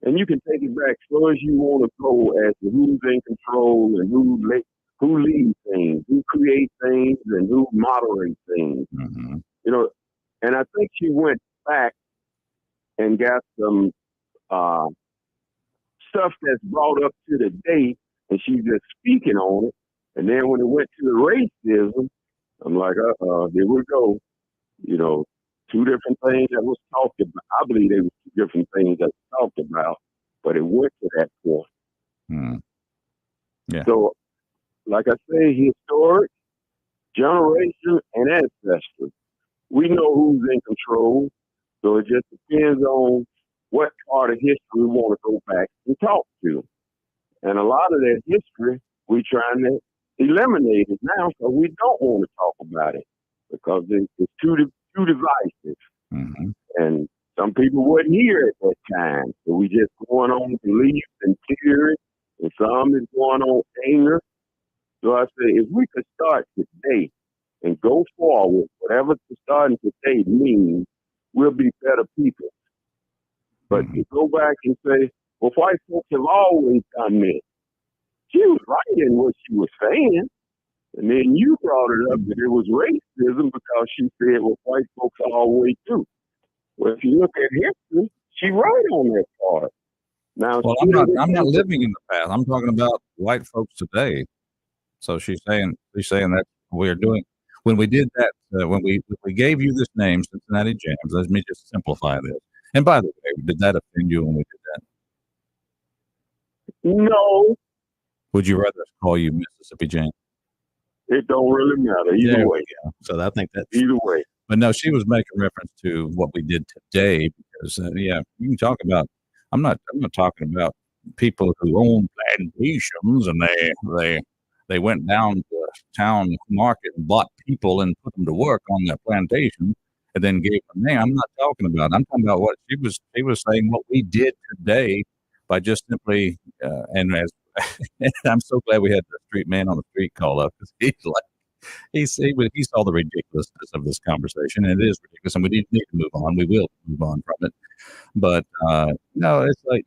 And you can take it back so as you want to go as to who's in control and who leads things, who creates things, and who moderates things. Mm-hmm. You know, and I think she went back and got some stuff that's brought up to the day, and she's just speaking on it. And then when it went to the racism, I'm like, here we go. You know, two different things that was talked about. I believe they were two different things that was talked about, but it went to that point. Mm. Yeah. So, like I say, historic, generation, and ancestry. We know who's in control, so it just depends on what part of history we want to go back and talk to. And a lot of that history, we're trying to eliminate it now, so we don't want to talk about it because it's too divisive. Mm-hmm. And some people wasn't here at that time, so we just going on beliefs and theory, and some is going on anger. So I say, if we could start today and go forward, whatever starting today means, we'll be better people. But to go back and say, well, white folks have always done this. She was right in what she was saying. And then you brought it up that it was racism because she said, well, white folks always do. Well, if you look at history, she's right on that part. Now, well, I'm not living in the past. I'm talking about white folks today. So she's saying that we're doing when we did that when we gave you this name, Cincinnati James. Let me just simplify this. And by the way, did that offend you when we did that? No. Would you rather call you Mississippi James? It don't really matter either way. So I think that's either way. But no, she was making reference to what we did today because you can talk about. I'm not talking about people who own plantations and they went down to the town market and bought people and put them to work on their plantation and then gave them name. I'm not talking about. I'm talking about what she was saying. What we did today by just simply and as I'm so glad we had the street man on the street call up because he saw the ridiculousness of this conversation, and it is ridiculous, and we need to move on. We will move on from it, but no, it's like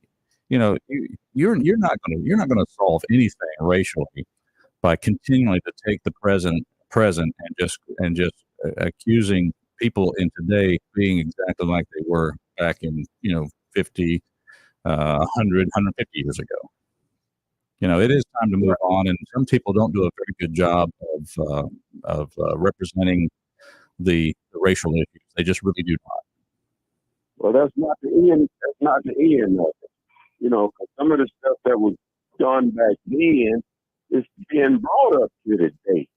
you're not going to solve anything racially by continually to take the present and just accusing people in today being exactly like they were back in 50, 100, 150 years ago. It is time to move on, and some people don't do a very good job of representing the racial issues. They just really do not. Well, that's not the end. That's not the end of it. 'Cause some of the stuff that was done back then is being brought up to today.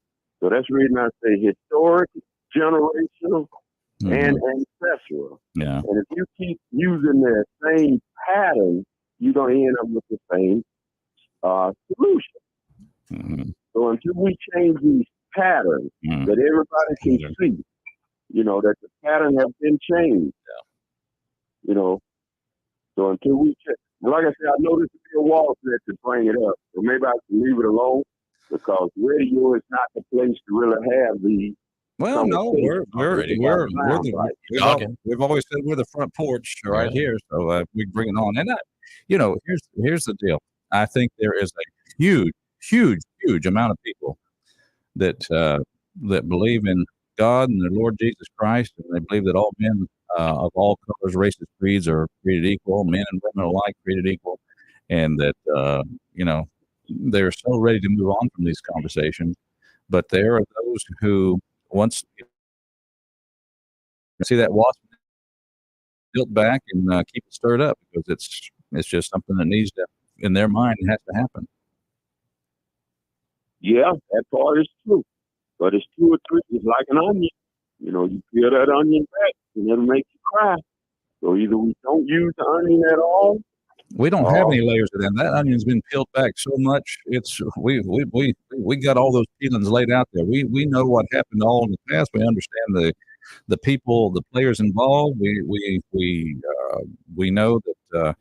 So that's the reason I say historic, generational, and ancestral. Yeah. And if you keep using that same pattern, you're going to end up with the same solution. Mm-hmm. So until we change these patterns that everybody can see, that the pattern has been changed. Yeah. So until we check, And like I said, I know this is a wall set to bring it up, so maybe I can leave it alone because radio is not the place to really have these. Well, no, we've always said we're the front porch right here, so we can bring it on. And here's the deal. I think there is a huge amount of people that believe in God and their Lord Jesus Christ, and they believe that all men of all colors, races, creeds are created equal, men and women alike created equal, and that they're so ready to move on from these conversations. But there are those who once see that wasp built back and keep it stirred up because it's just something that needs to, in their mind, it has to happen. Yeah, that part is true. But it's 2 or 3. It's like an onion. You peel that onion back and it'll make you cry. So either we don't use the onion at all. We don't have any layers of them. That onion's been peeled back so much. We got all those peelings laid out there. We know what happened all in the past. We understand the people, the players involved. We know that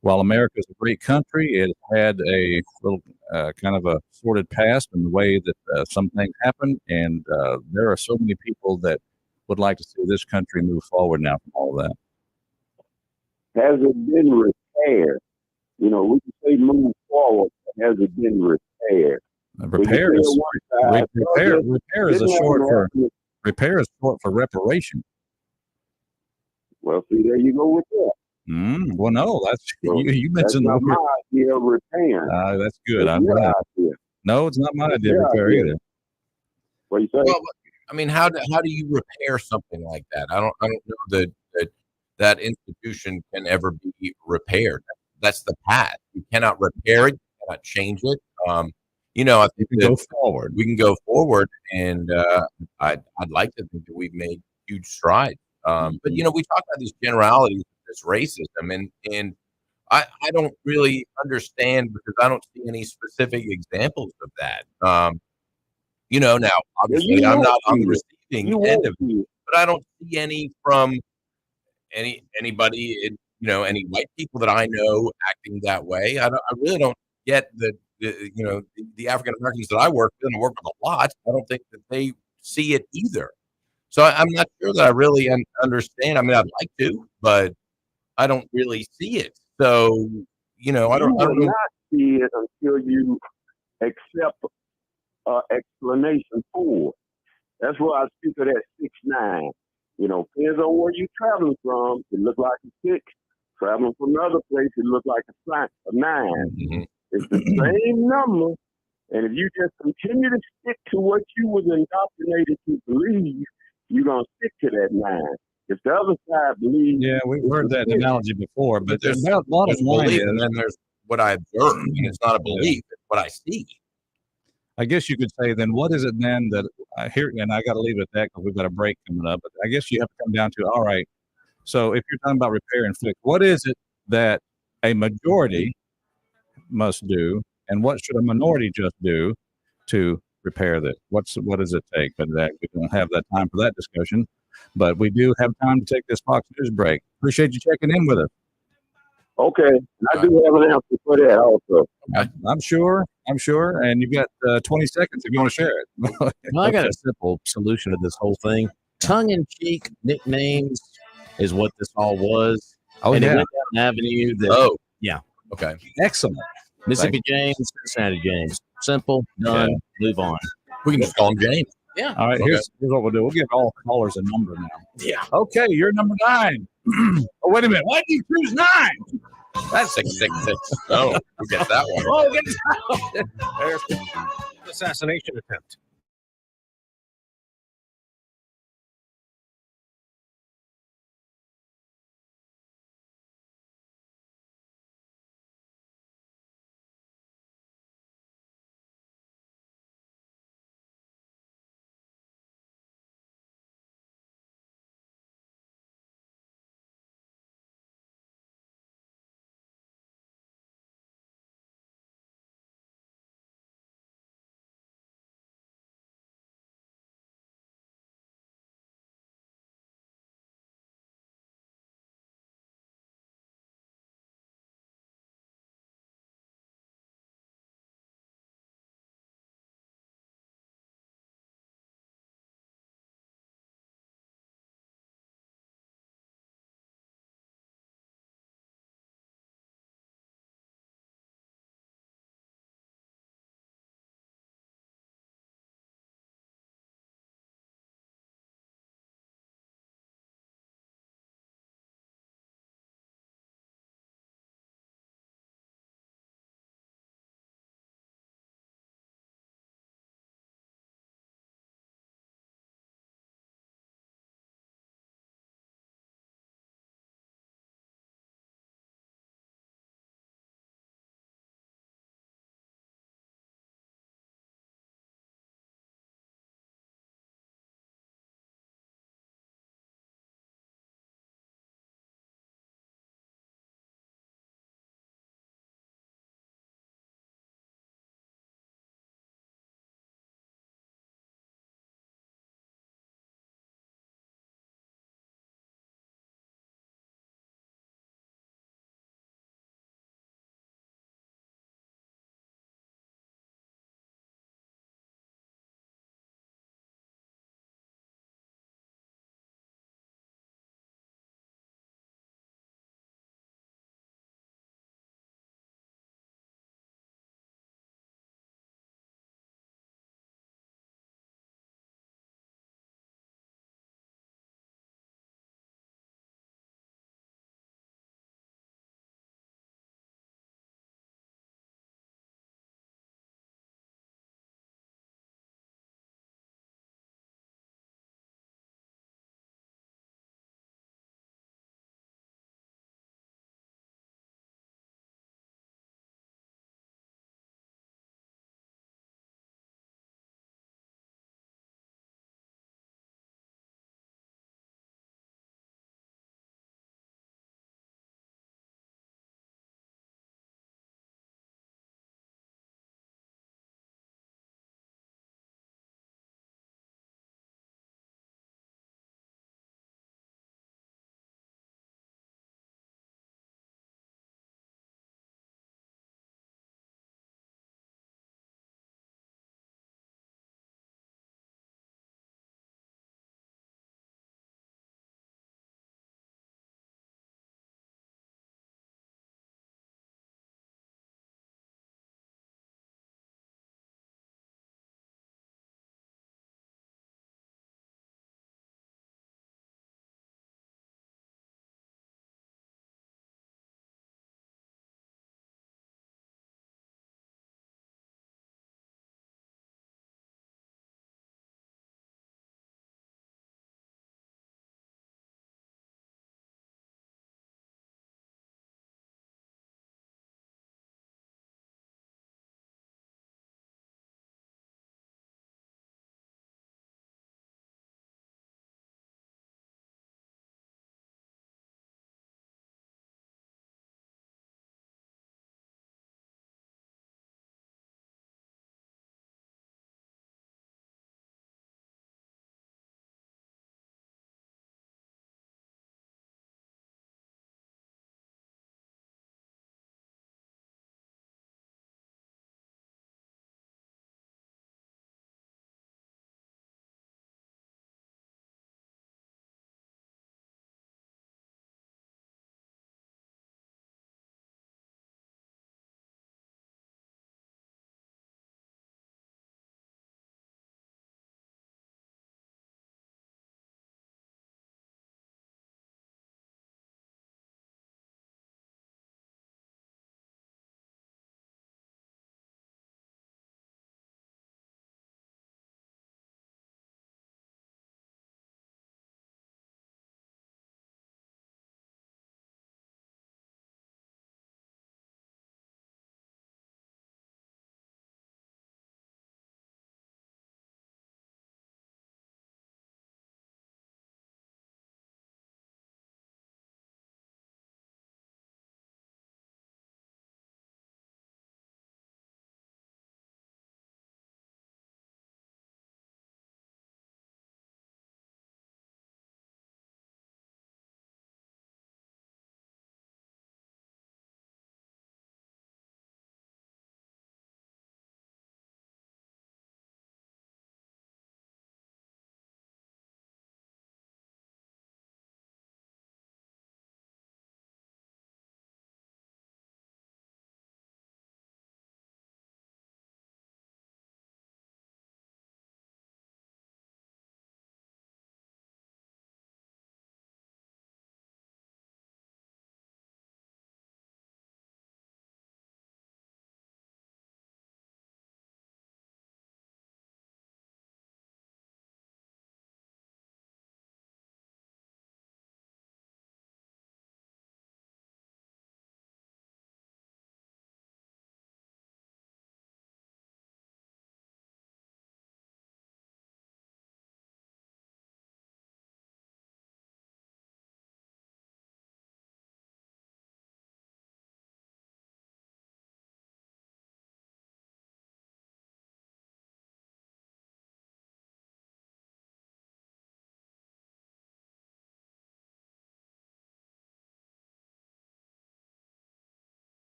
while America is a great country, it had a little kind of a sordid past in the way that some things happen. And there are so many people that would like to see this country move forward now from all that. Has it been repaired? We can say move forward, but has it been repaired? Repair is short for reparation. Well, see, there you go with that. Well, no, you mentioned that's not my idea of repair. That's good. I'm glad. No, it's not my idea of repair either. What you say? Well, I mean, how do you repair something like that? I don't know that institution can ever be repaired. That's the path. You cannot repair it. You cannot change it. I think we can go forward, and I'd like to think that we've made huge strides. But we talk about these generalities of this racism, and I don't really understand because I don't see any specific examples of that. Now obviously I'm not on the receiving end of it, but I don't see any from anybody, any white people that I know acting that way. I really don't get the African Americans that I work with, and I work with a lot. I don't think that they see it either. So I'm not sure that I really understand. I mean, I'd like to, but I don't really see it. So, I don't know. Not see it until you accept explanation for it. That's why I speak of that 6'9". Depends on where you're traveling from. It look like a 6. Traveling from another place, it look like a 9. Mm-hmm. It's the same number. And if you just continue to stick to what you was indoctrinated to believe, you're going to stick to that 9. If the other side believes... Yeah, we've heard that analogy before, but there's a lot of belief, and then there's what I observe, and it's not a belief, it's what I see. I guess you could say then what is it then that here, and I got to leave it at that because we've got a break coming up, but I guess you have to come down to, all right, so if you're talking about repair and fix, what is it that a majority must do, and what should a minority just do to repair this? What does it take? But we don't have that time for that discussion, but we do have time to take this Fox News break. Appreciate you checking in with us. Okay, I do have an answer for that also. I'm sure, and you've got 20 seconds if you want to share it. Well, I got a simple solution to this whole thing. Tongue-in-cheek nicknames is what this all was. Oh, and yeah. it went down an avenue that, yeah. Okay. Excellent. Mississippi James, Cincinnati James. Simple, done, move on. We can just call him James. Yeah. All right, here's what we'll do. We'll give all callers a number now. Yeah. Okay, you're number 9. Oh, wait a minute. Why did you choose 9? That's 666. Oh, who gets that one? Oh, get that one. Assassination attempt.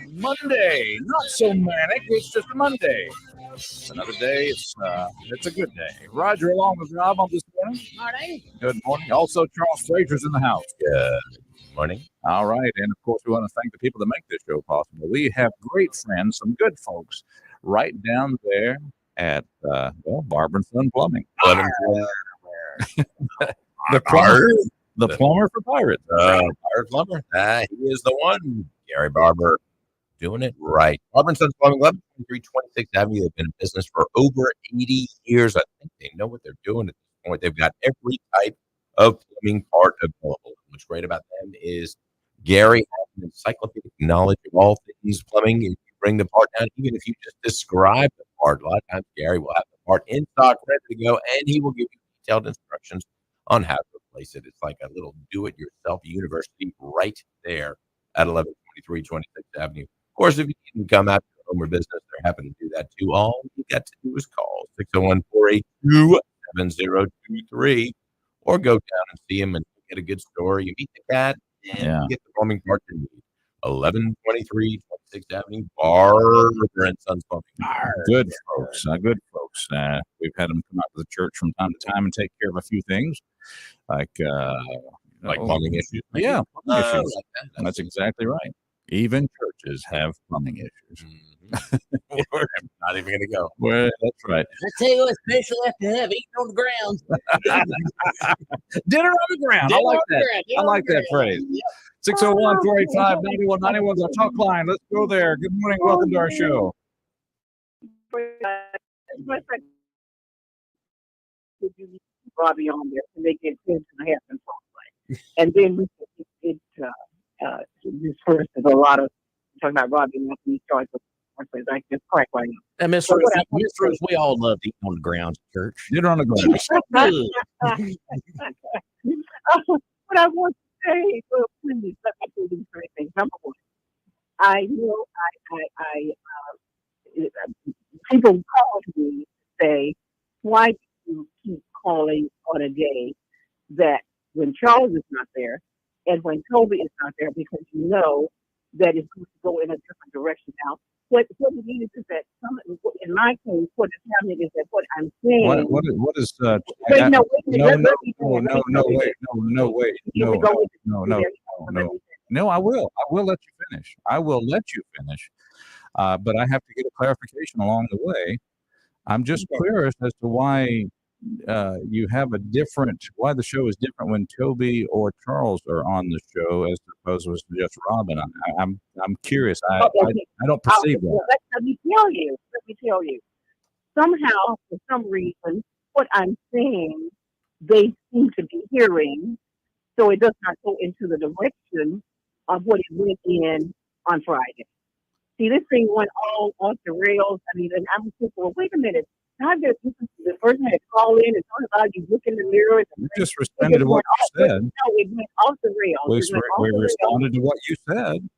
Monday, not so manic. It's just a Monday. It's another day. It's a good day. Roger, along with Rob on this morning. Morning. Good morning. Also, Charles Frazier's in the house. Good morning. All right, and of course, we want to thank the people that make this show possible. We have great friends, some good folks, right down there at Barber and Son Plumbing. The plumber for pirates. Pirate plumber. He is the one. Gary Barber, doing it right. Barber and Sons Plumbing, 1123 26th Avenue. They've been in business for over 80 years. I think they know what they're doing at this point. They've got every type of plumbing part available. What's great about them is Gary has an encyclopedic knowledge of all things plumbing. If you bring the part down, even if you just describe the part, a lot of times Gary will have the part in stock, ready to go, and he will give you detailed instructions on how to replace it. It's like a little do-it-yourself university right there at 1123 26th Avenue. Of course, if you can come out to your home or business, they're happy to do that too. All you got to do is call 601-482-7023 or go down and see him and get a good story. You meet the cat and get the plumbing part you need. 1123 26th Avenue, Barber and Sons Plumbing. Good folks. Good folks. We've had them come out to the church from time to time and take care of a few things like plumbing issues. Yeah, plumbing issues. Like that. That's exactly right. Even churches have plumbing issues. We're not even going to go. Well, that's right. I tell you what, special after have eating on the ground. Dinner on the ground. I like that. I like that phrase. 601-485-9191 is our talk line. Let's go there. Good morning. Welcome to our show. Robbie on there to make it into the happen right. And then this first is a lot of talking about Robbie and he starts with like this crack right now. And Miss Ruth, we all love eating on the ground at church. Dinner on the ground. What I want to say, well, please let me do these three things. Number one, I know people call me to say, why do you keep calling on a day that when Charles is not there and when Toby is not there, because you know that it's going to go in a different direction now. What it is that in my case, what is happening is that what I'm saying. What is wait, no, I will let you finish. But I have to get a clarification along the way. I'm just curious as to why you have why the show is different when Toby or Charles are on the show as opposed to just Robin. I'm curious. I don't perceive that. Let me tell you. Somehow, for some reason, what I'm saying, they seem to be hearing, so it does not go into the direction of what it went in on Friday. See, this thing went all off the rails. I mean, and I'm thinking, well, wait a minute. How did the person had to call in and talk about you look in the mirror? We just responded to what you said. No, it went off the rails. We responded to what you said.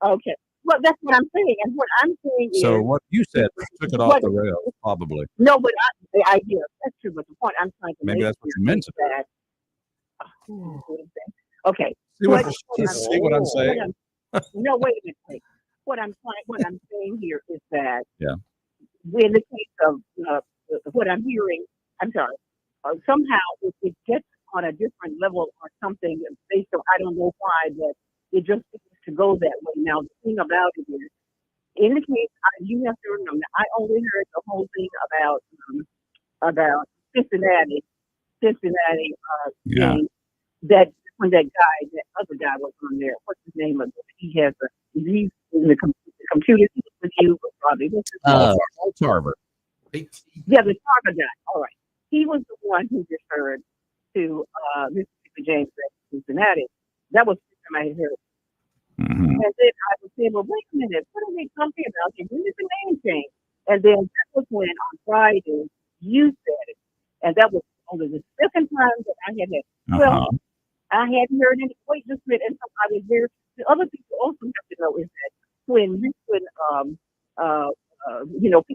Okay. Well, that's what I'm saying. And what I'm saying is... So what you said took it off the rails, probably. No, but the idea, that's true. But the point I'm trying to make... Maybe that's what you meant to do. Okay. See what I'm saying? No, wait a minute. What I'm saying here is that... Yeah. In the case of what I'm hearing, I'm sorry, somehow it gets on a different level or something based on, I don't know why, but it just seems to go that way. Now, the thing about it is, in the case, you have to remember, I only heard the whole thing about Cincinnati thing, that when that other guy was on there, what's his name? He has he's in the computer with you, probably. Tarver. Yeah, the Tarver guy. All right. He was the one who referred to Mr. James at Cincinnati. That was the time I had heard. Mm-hmm. And then I would say, well, wait a minute, what are they talking about? When is the name change? And then that was when on Friday you said it. And that was only the second time that I had it. Well, I hadn't heard any. Wait just a minute. And so I was there. The other people also have to know is that when people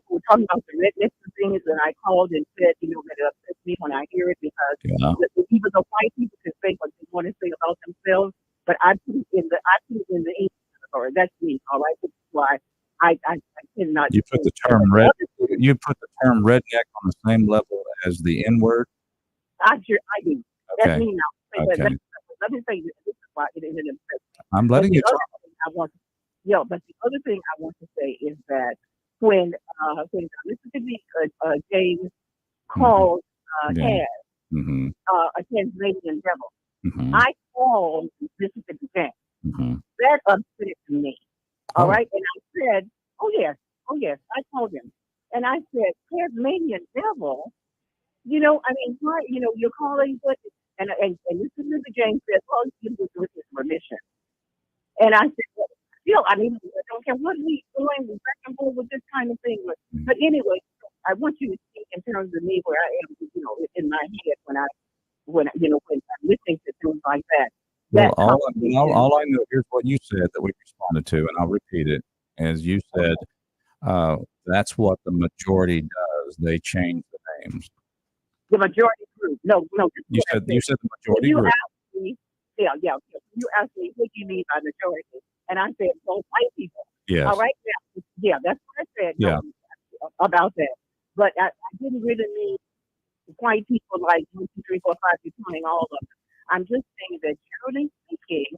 were talking about the rednecks and things, and I called and said, that it upsets me when I hear it because even though white people can say what they want to say about themselves, but I put it in the English category. That's me, all right? why I cannot. You put the term redneck on the same level as the N word. I do. Okay. That's me now. Okay. Let me say this. This is why it is an I'm letting you talk. But the other thing I want to say is that when Mississippi James called Taz a Tasmanian devil, I called Mississippi James. That upset me. All right, and I said, oh yes, I called him, and I said, Tasmanian devil. I mean, why? You're calling what? And Mississippi James said, well, you do with his permission. And I said, well, still, I mean, I don't care what he's doing back and forth with this kind of thing. But anyway, I want you to see in terms of me where I am, in my head when I'm listening to things like that. Well, all I know, here's what you said that we responded to, and I'll repeat it. As you said, that's what the majority does. They change the names. The majority group. No. You said the majority group. Asked me, yeah. You asked me, what do you mean by majority? And I said, well, white people. Yes. All right. Yeah, that's what I said. Yeah. About that. But I didn't really mean white people like 1, 2, 3, 4, 5, you're counting all of them. I'm just saying that generally speaking,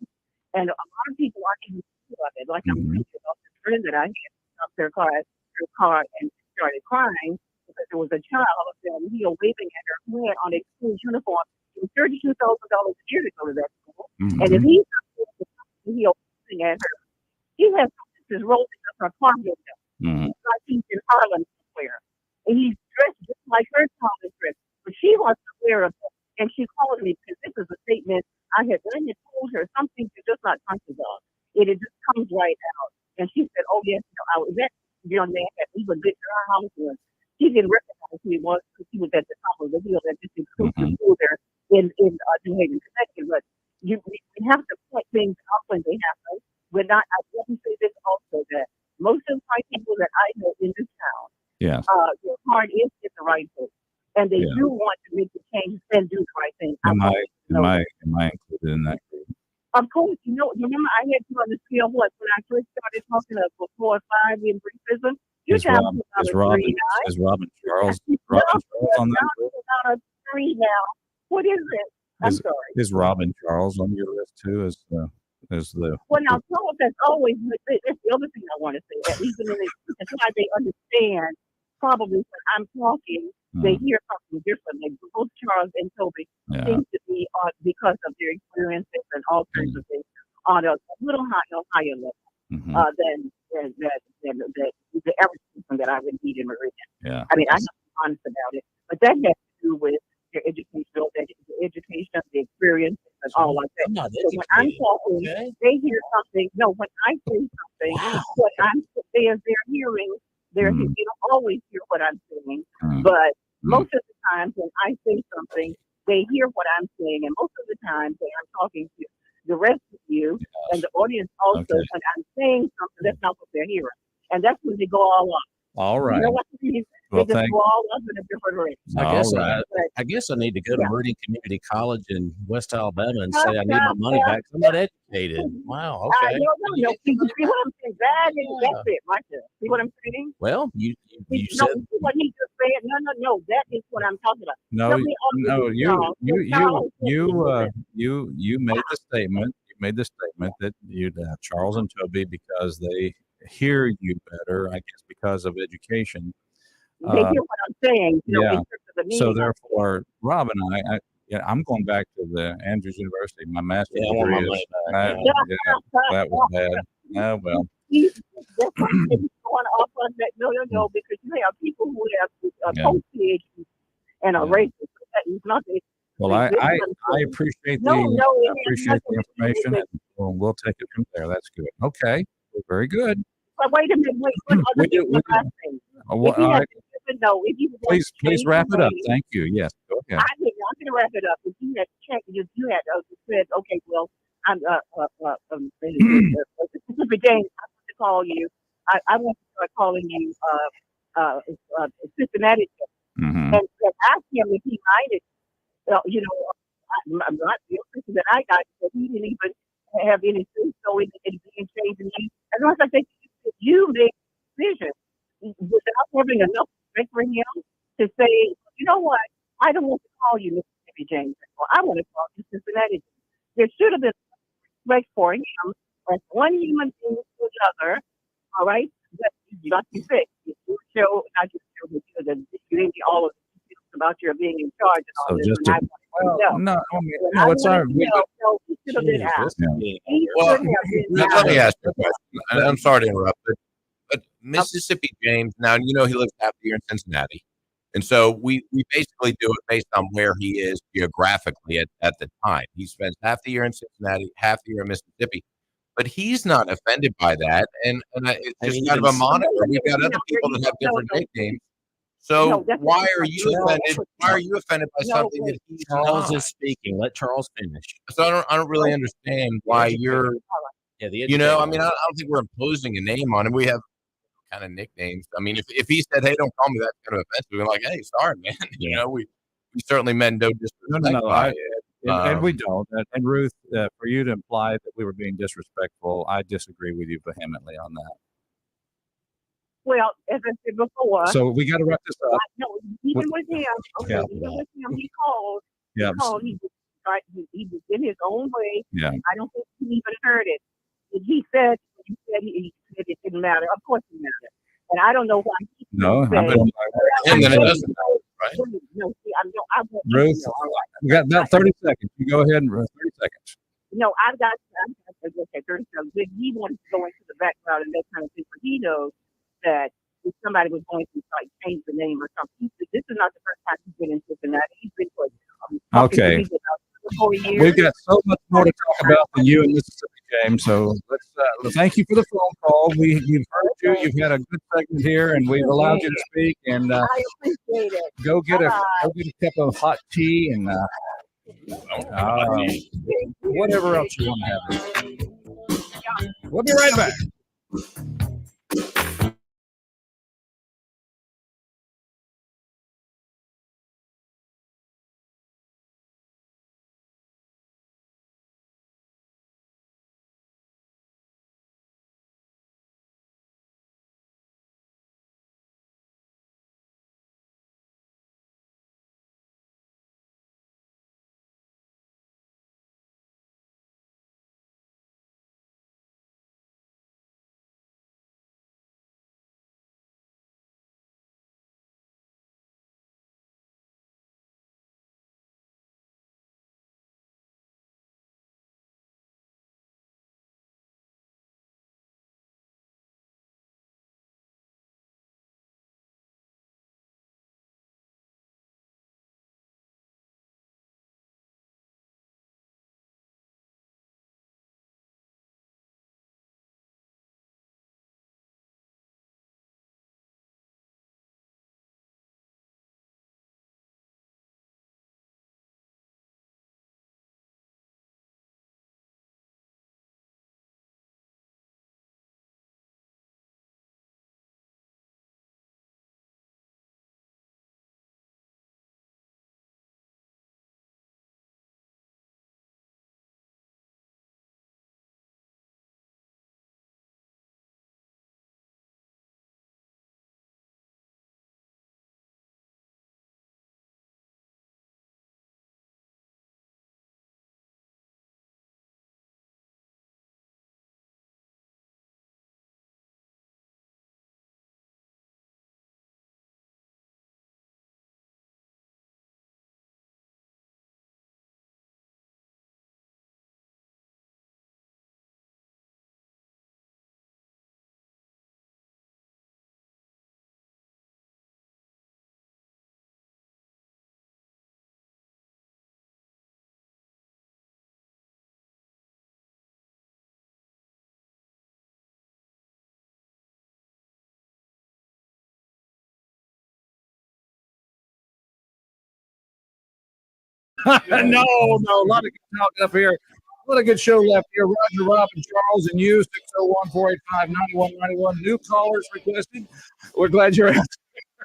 and a lot of people aren't even sure of it. Like I'm thinking about the friend that I had stopped their car and started crying because there was a child waving at her who had on a school uniform. It was $32,000 a year to go to that school. And if he's waving at her, he has pieces rolling up her car window. Like he's in Harlem somewhere. And he's dressed just like her child is dressed. But she wasn't aware of it. And she called me because this is a statement I had told her something she's just not conscious of. It just comes right out. And she said, oh, yes, that young man had even been to her house. She didn't recognize who he was because he was at the top of the hill at this exclusive school there in New Haven, Connecticut. But we have to point things out when they happen. I let me say this also, that most of the white people that I know in this town, their heart is in the right place. And they do want to make the change and do the right thing. Am I included in that group? Of course, remember I had you on the scale when I first started talking of 4 or 5 in prison. Is Robin Charles on that group? About a 3 now. What is it? I'm sorry. Is Robin Charles on your list too? As the well, now Charles has always. That's the other thing I want to say. That even that's why they understand. Probably when I'm talking, they hear something different. Like both Charles and Toby seem to be because of their experiences and all kinds of things on a little higher level than the average person that I would meet in Meridian. Yeah. I mean, I'm not honest about it, but that has to do with their education, the experiences, and all like that. So when I'm talking, they hear something. No, when I say something, what they're hearing. They don't always hear what I'm saying, but most of the time when I say something, they hear what I'm saying, and most of the time when I'm talking to the rest of you and the audience also, when I'm saying something, that's not what they're hearing, and that's when they go all up. All right. You know what I mean? They just go all up in a different direction. I guess I need to go to Meridian Community College in West Alabama and say I need my money back. I'm not educated. Wow. Okay. No. See what I'm saying? That's it right there. See what I'm saying? Well, you said what he just said. No. That is what I'm talking about. You made the statement. You made the statement that you'd have Charles and Toby because they hear you better, I guess, because of education. They hear what I'm saying. So therefore, Rob and I'm going back to the Andrews University. My master's degree is that was bad. Well. That's why going off on that. No, because you have people who have post-PhD and are racist. It's not. Well, I appreciate the information. And we'll take it from there. That's good. Okay, very good. But wait a minute. Please wrap it up. Thank you. Yes. Okay. I'm going to wrap it up. If you had checked, you had said, okay, well, I'm Mr. James, I want to call you. I want to start calling you Cincinnati. And ask him if he minded. I'm not the person that I got, but he didn't even have any say so in being changed. As long as I think you made a decision without having enough respect for him to say, you know what, I don't want to call you Mississippi James anymore. I want to call you Cincinnati James. There should have been respect for him as one human being to another. All right, but like you said, you show not just show that you gave me all of the details about your being in charge and all So this. just And to, I wanted to know. no, I mean, When no, I it's wanted our. to know, so he should have been Jesus, out. this is getting He Well, should have been let me out. ask you a question. I'm sorry to interrupt, but Mississippi James, now, you know, he lives half the year in Cincinnati. And so we basically do it based on where he is geographically at the time. He spends half the year in Cincinnati, half the year in Mississippi. But he's not offended by that. And it's I just mean, kind of a even moniker. No, We've got no, other people that have different no, nicknames. no, So that's why what are I'm you saying. offended? Why are you offended by No, something that wait. he's Charles not? is speaking. Let Charles finish. So I don't really understand why you're, Yeah, the you know, I educated. mean, I don't think we're imposing a name on him. We have kind of nicknames. I mean, if he said, "Hey, don't call me that," kind of offensive, we're like, "Hey, sorry, man." You know, we certainly meant no disrespect No. by it. And we don't. And Ruth, for you to imply that we were being disrespectful, I disagree with you vehemently on that. Well, as I said before, So we got to wrap this up. no, even with him, okay, Yeah. even with him, he called. Yeah. He was right. He was in his own way. Yeah. I don't think he even heard it. He said he said it didn't matter. Of course it mattered. And I don't know why he No, I'm said, going And then it doesn't matter, right? No, see, I want you to Ruth, know. All right. we got about 30 seconds. You go ahead and 30 seconds. No, I've got okay, 30 seconds. He wanted to go into the background and that kind of thing, but he knows that if somebody was going to like change the name or something, this is not the first time he's been in Cincinnati. He's been for Okay. 4 years. We've got so much more to talk about than you and Mississippi James. So let's thank you for the phone call. You've heard you. You've had a good segment here, and we've allowed you to speak. And I appreciate it. go get a cup of hot tea and whatever else you want to have. We'll be right back. No, a lot of good talk up here. A lot of good show left here. Roger, Rob, and Charles, and you, 601-485-9191. New callers requested. We're glad you're out.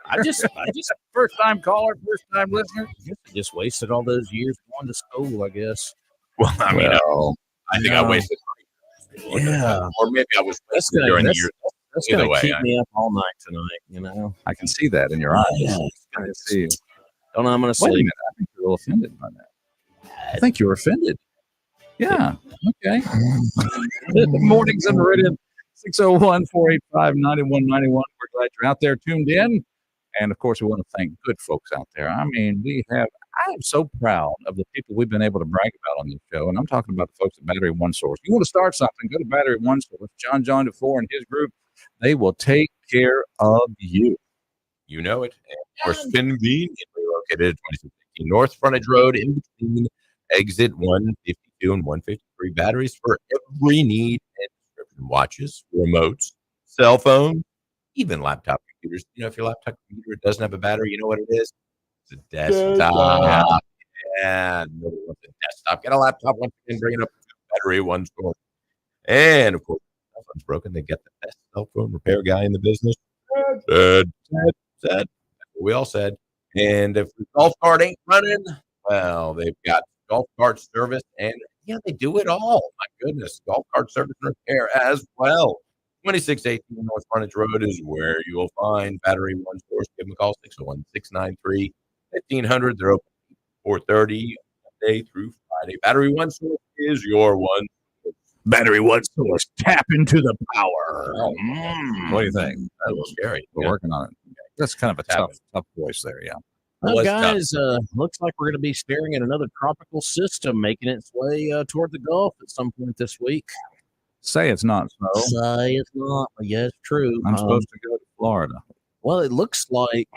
I just First time caller, first time listener. just wasted all those years going to school, I guess. Well, I think I no. wasted money. Yeah. Or maybe I was That's wasted gonna during the that's, year. That's Either going to way, keep me up all night tonight, you know. I can see that in your eyes. Yeah. I can see. Don't know I'm going to Wait a sleep. minute. I think you're a little offended by that. I think you're offended. Yeah. Okay. Mornings in Meridian, 601-485-9191. We're glad you're out there tuned in. And of course, we want to thank good folks out there. I mean, I am so proud of the people we've been able to brag about on this show. And I'm talking about the folks at Battery One Source. You want to start something, go to Battery One Source. John DeFore and his group, they will take care of you. You know it. And of course, conveniently located at 2618 North Frontage Road in between exit 152 and 153. Batteries for every need and description. Watches, remotes, cell phones, even laptop computers. You know, if your laptop computer doesn't have a battery, you know what it is? It's a desktop. Yeah, nobody wants a desktop. Get a laptop once again, bring it up to Battery One Source. And of course, if cell phone's broken, they get the best cell phone repair guy in the business. Said. That's what we all said. And if the golf cart ain't running, well, they've got golf cart service, and yeah, they do it all. My goodness, golf cart service and repair as well. 2618 North Frontage Road is where you will find Battery One Source. Give them a call, 601-693-1500. They're open 4:30 Monday through Friday. Battery One Source is your one. Battery One Source. Tap into the power. What do you think? That's a little scary. We're working on it. That's kind of a tough voice there, yeah. Well, guys, looks like we're going to be staring at another tropical system making its way toward the Gulf at some point this week. Say it's not so. Say it's not. Yeah, it's true. I'm supposed to go to Florida. Well, it looks like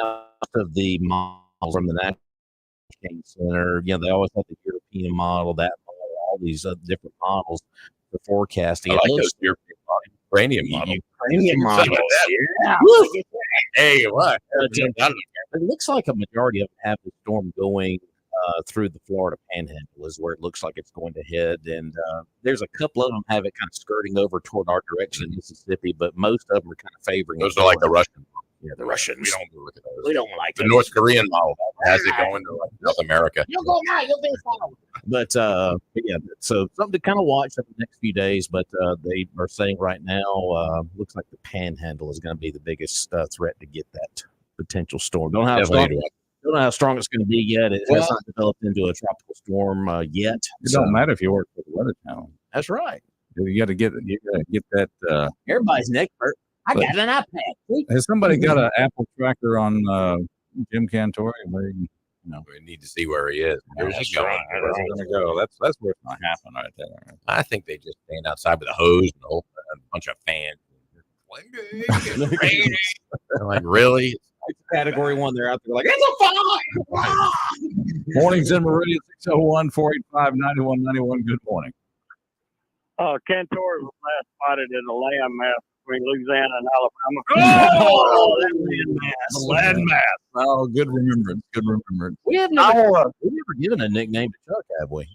out of the models from the National Hurricane Center, you know, they always have the European model, that model, all these different models for forecasting. I like those European models. Uranium model. Ukrainian models. Yeah. Hey, what? It looks like a majority of them have the storm going through the Florida Panhandle is where it looks like it's going to head. And there's a couple of them have it kind of skirting over toward our direction in Mississippi, but most of them are kind of favoring. Those are like the Russian. Yeah, the Russians. We don't look at those. We don't like the those. North Korean model has it going to like North America. You'll go now. You'll be followed. But yeah, so something to kind of watch over the next few days. But they are saying right now, looks like the Panhandle is going to be the biggest threat to get that potential storm. Don't know how strong it's going to be yet. It has not developed into a tropical storm yet. It don't matter if you work for the weather channel. That's right. You got to get that. Everybody's an expert. I got an iPad. Has somebody got an Apple tracker on Jim Cantori? We need to see where he is. Where's he going? Where's he going to go? That's where it's going to happen right there. I think they just stand outside with a hose and a bunch of fans. Like, really? Category 1, they're out there like, it's a fire! Mornings in Meridian, 601-485-9191. Good morning. Cantor was last spotted in a landmass between Louisiana and Alabama. Oh, that landmass. Oh, good remembrance. Good remembrance. We have never given a nickname to Chuck, have we?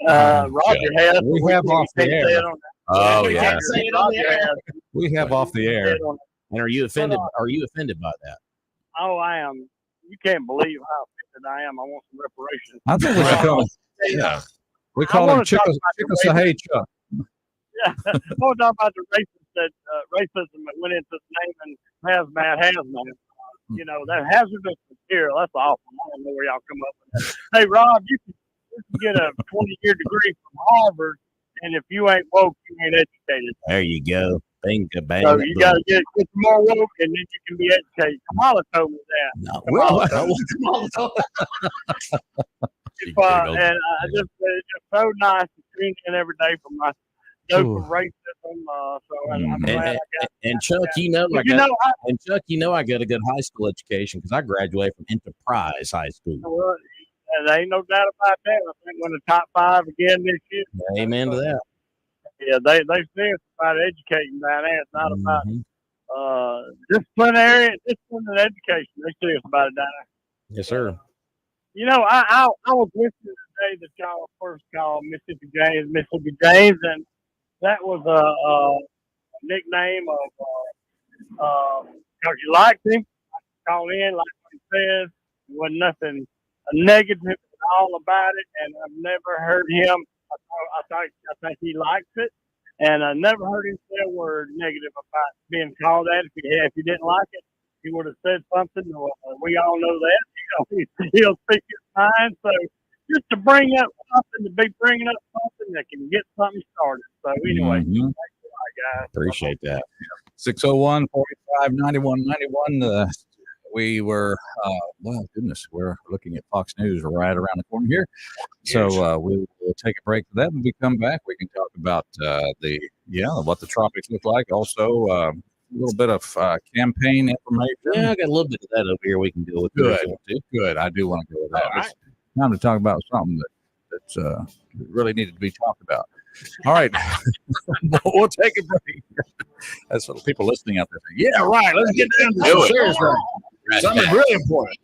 Roger has. We have off the air. Oh, yeah. We have off the air. And are you offended? Are you offended by that? Oh, I am. You can't believe how offended I am. I want some reparations. I think we should call him. Yeah. We call him Chickasahey Chuck. Yeah. I want to talk about the racism that went into naming hazmat. You know, that hazardous material, that's awful. I don't know where y'all come up with that. Hey, Rob, you can get a 20-year degree from Harvard, and if you ain't woke, you ain't educated. There you go. Think about so you got to get more woke, and then you can be educated. Kamala told me that. No, Kamala told me. And it's just so nice to tune in every day for my dose of racism. I'm glad and Chuck, Chuck, I got a good high school education because I graduated from Enterprise High School. Well, there ain't no doubt about that. I think we're in the top 5 again this year. Amen to that. Yeah, they say it's about educating down there. It's not about disciplinary and education. They say it's about it down there. Yes, sir. You know, I was listening today that y'all first called Mississippi James, and that was a nickname of because you liked him. Call in, like what he says. There wasn't nothing negative at all about it, and I've never heard him. I think he likes it. And I never heard him say a word negative about being called that. If he didn't like it, he would have said something. We all know that. He'll speak his mind. So just to bring up something, to be bringing up something that can get something started. So anyway, thanks a lot, guys. Appreciate that. 601 45 91 91. We were, well, goodness, we're looking at Fox News right around the corner here. So we will take a break for that. When we come back, we can talk about what the tropics look like. Also, a little bit of campaign information. Yeah, I got a little bit of that over here we can deal with. Good. I do want to go with that. All right. It's time to talk about something that's really needed to be talked about. All right. We'll take a break. That's what people listening out there think. Yeah, right. Let's get down to some serious right. Something really important.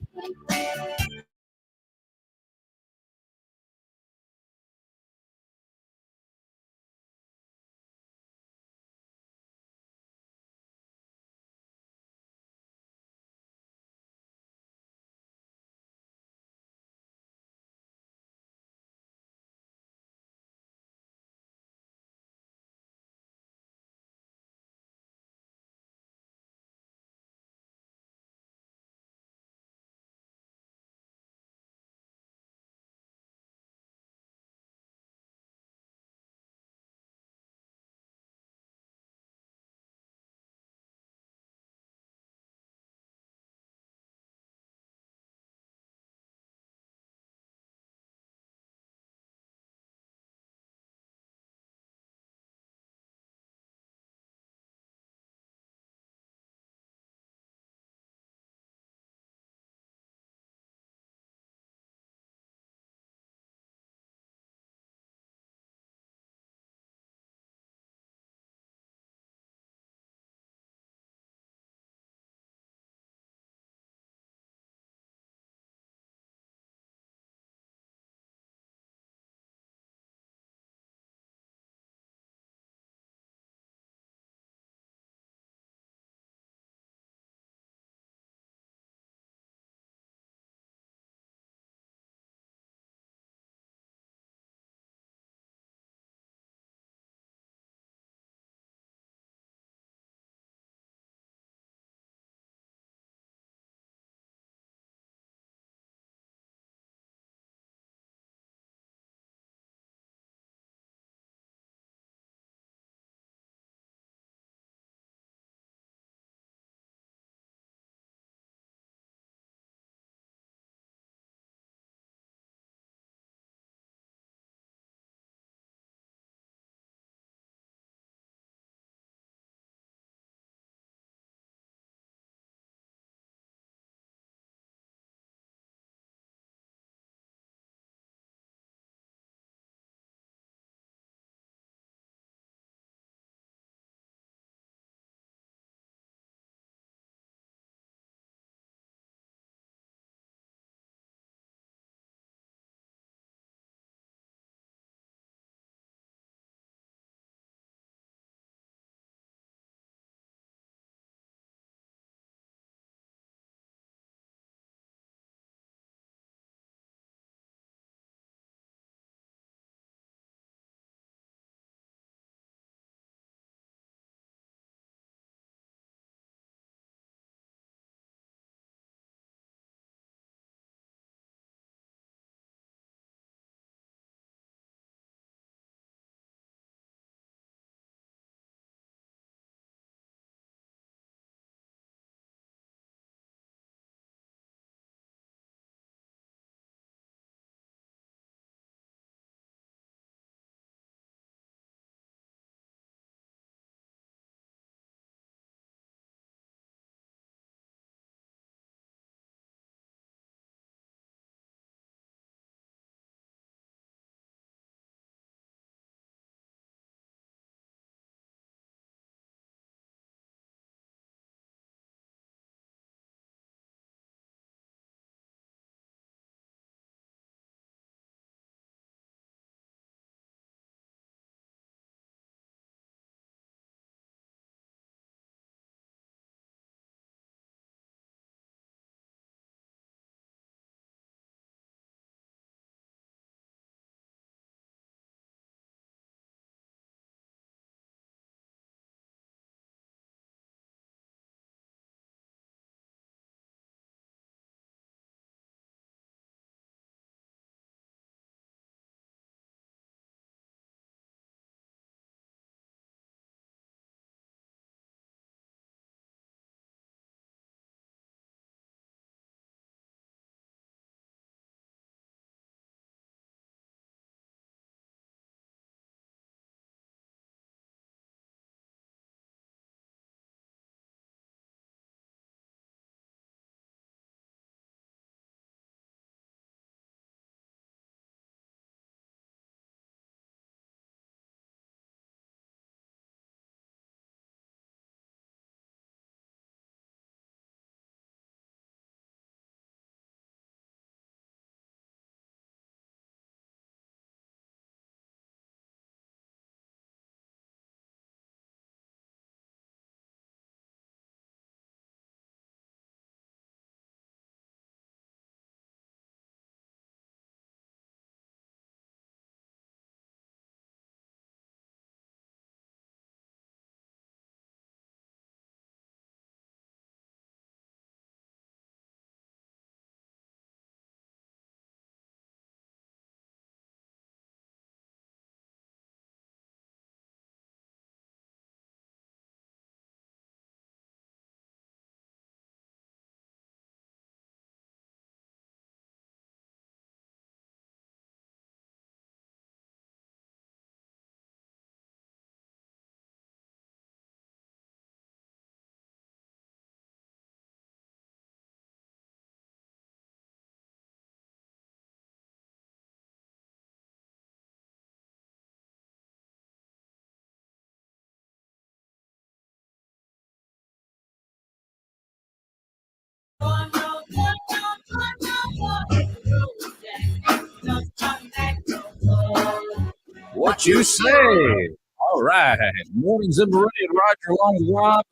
what you say. All right. Morning's in Meridian. Roger along with Rob.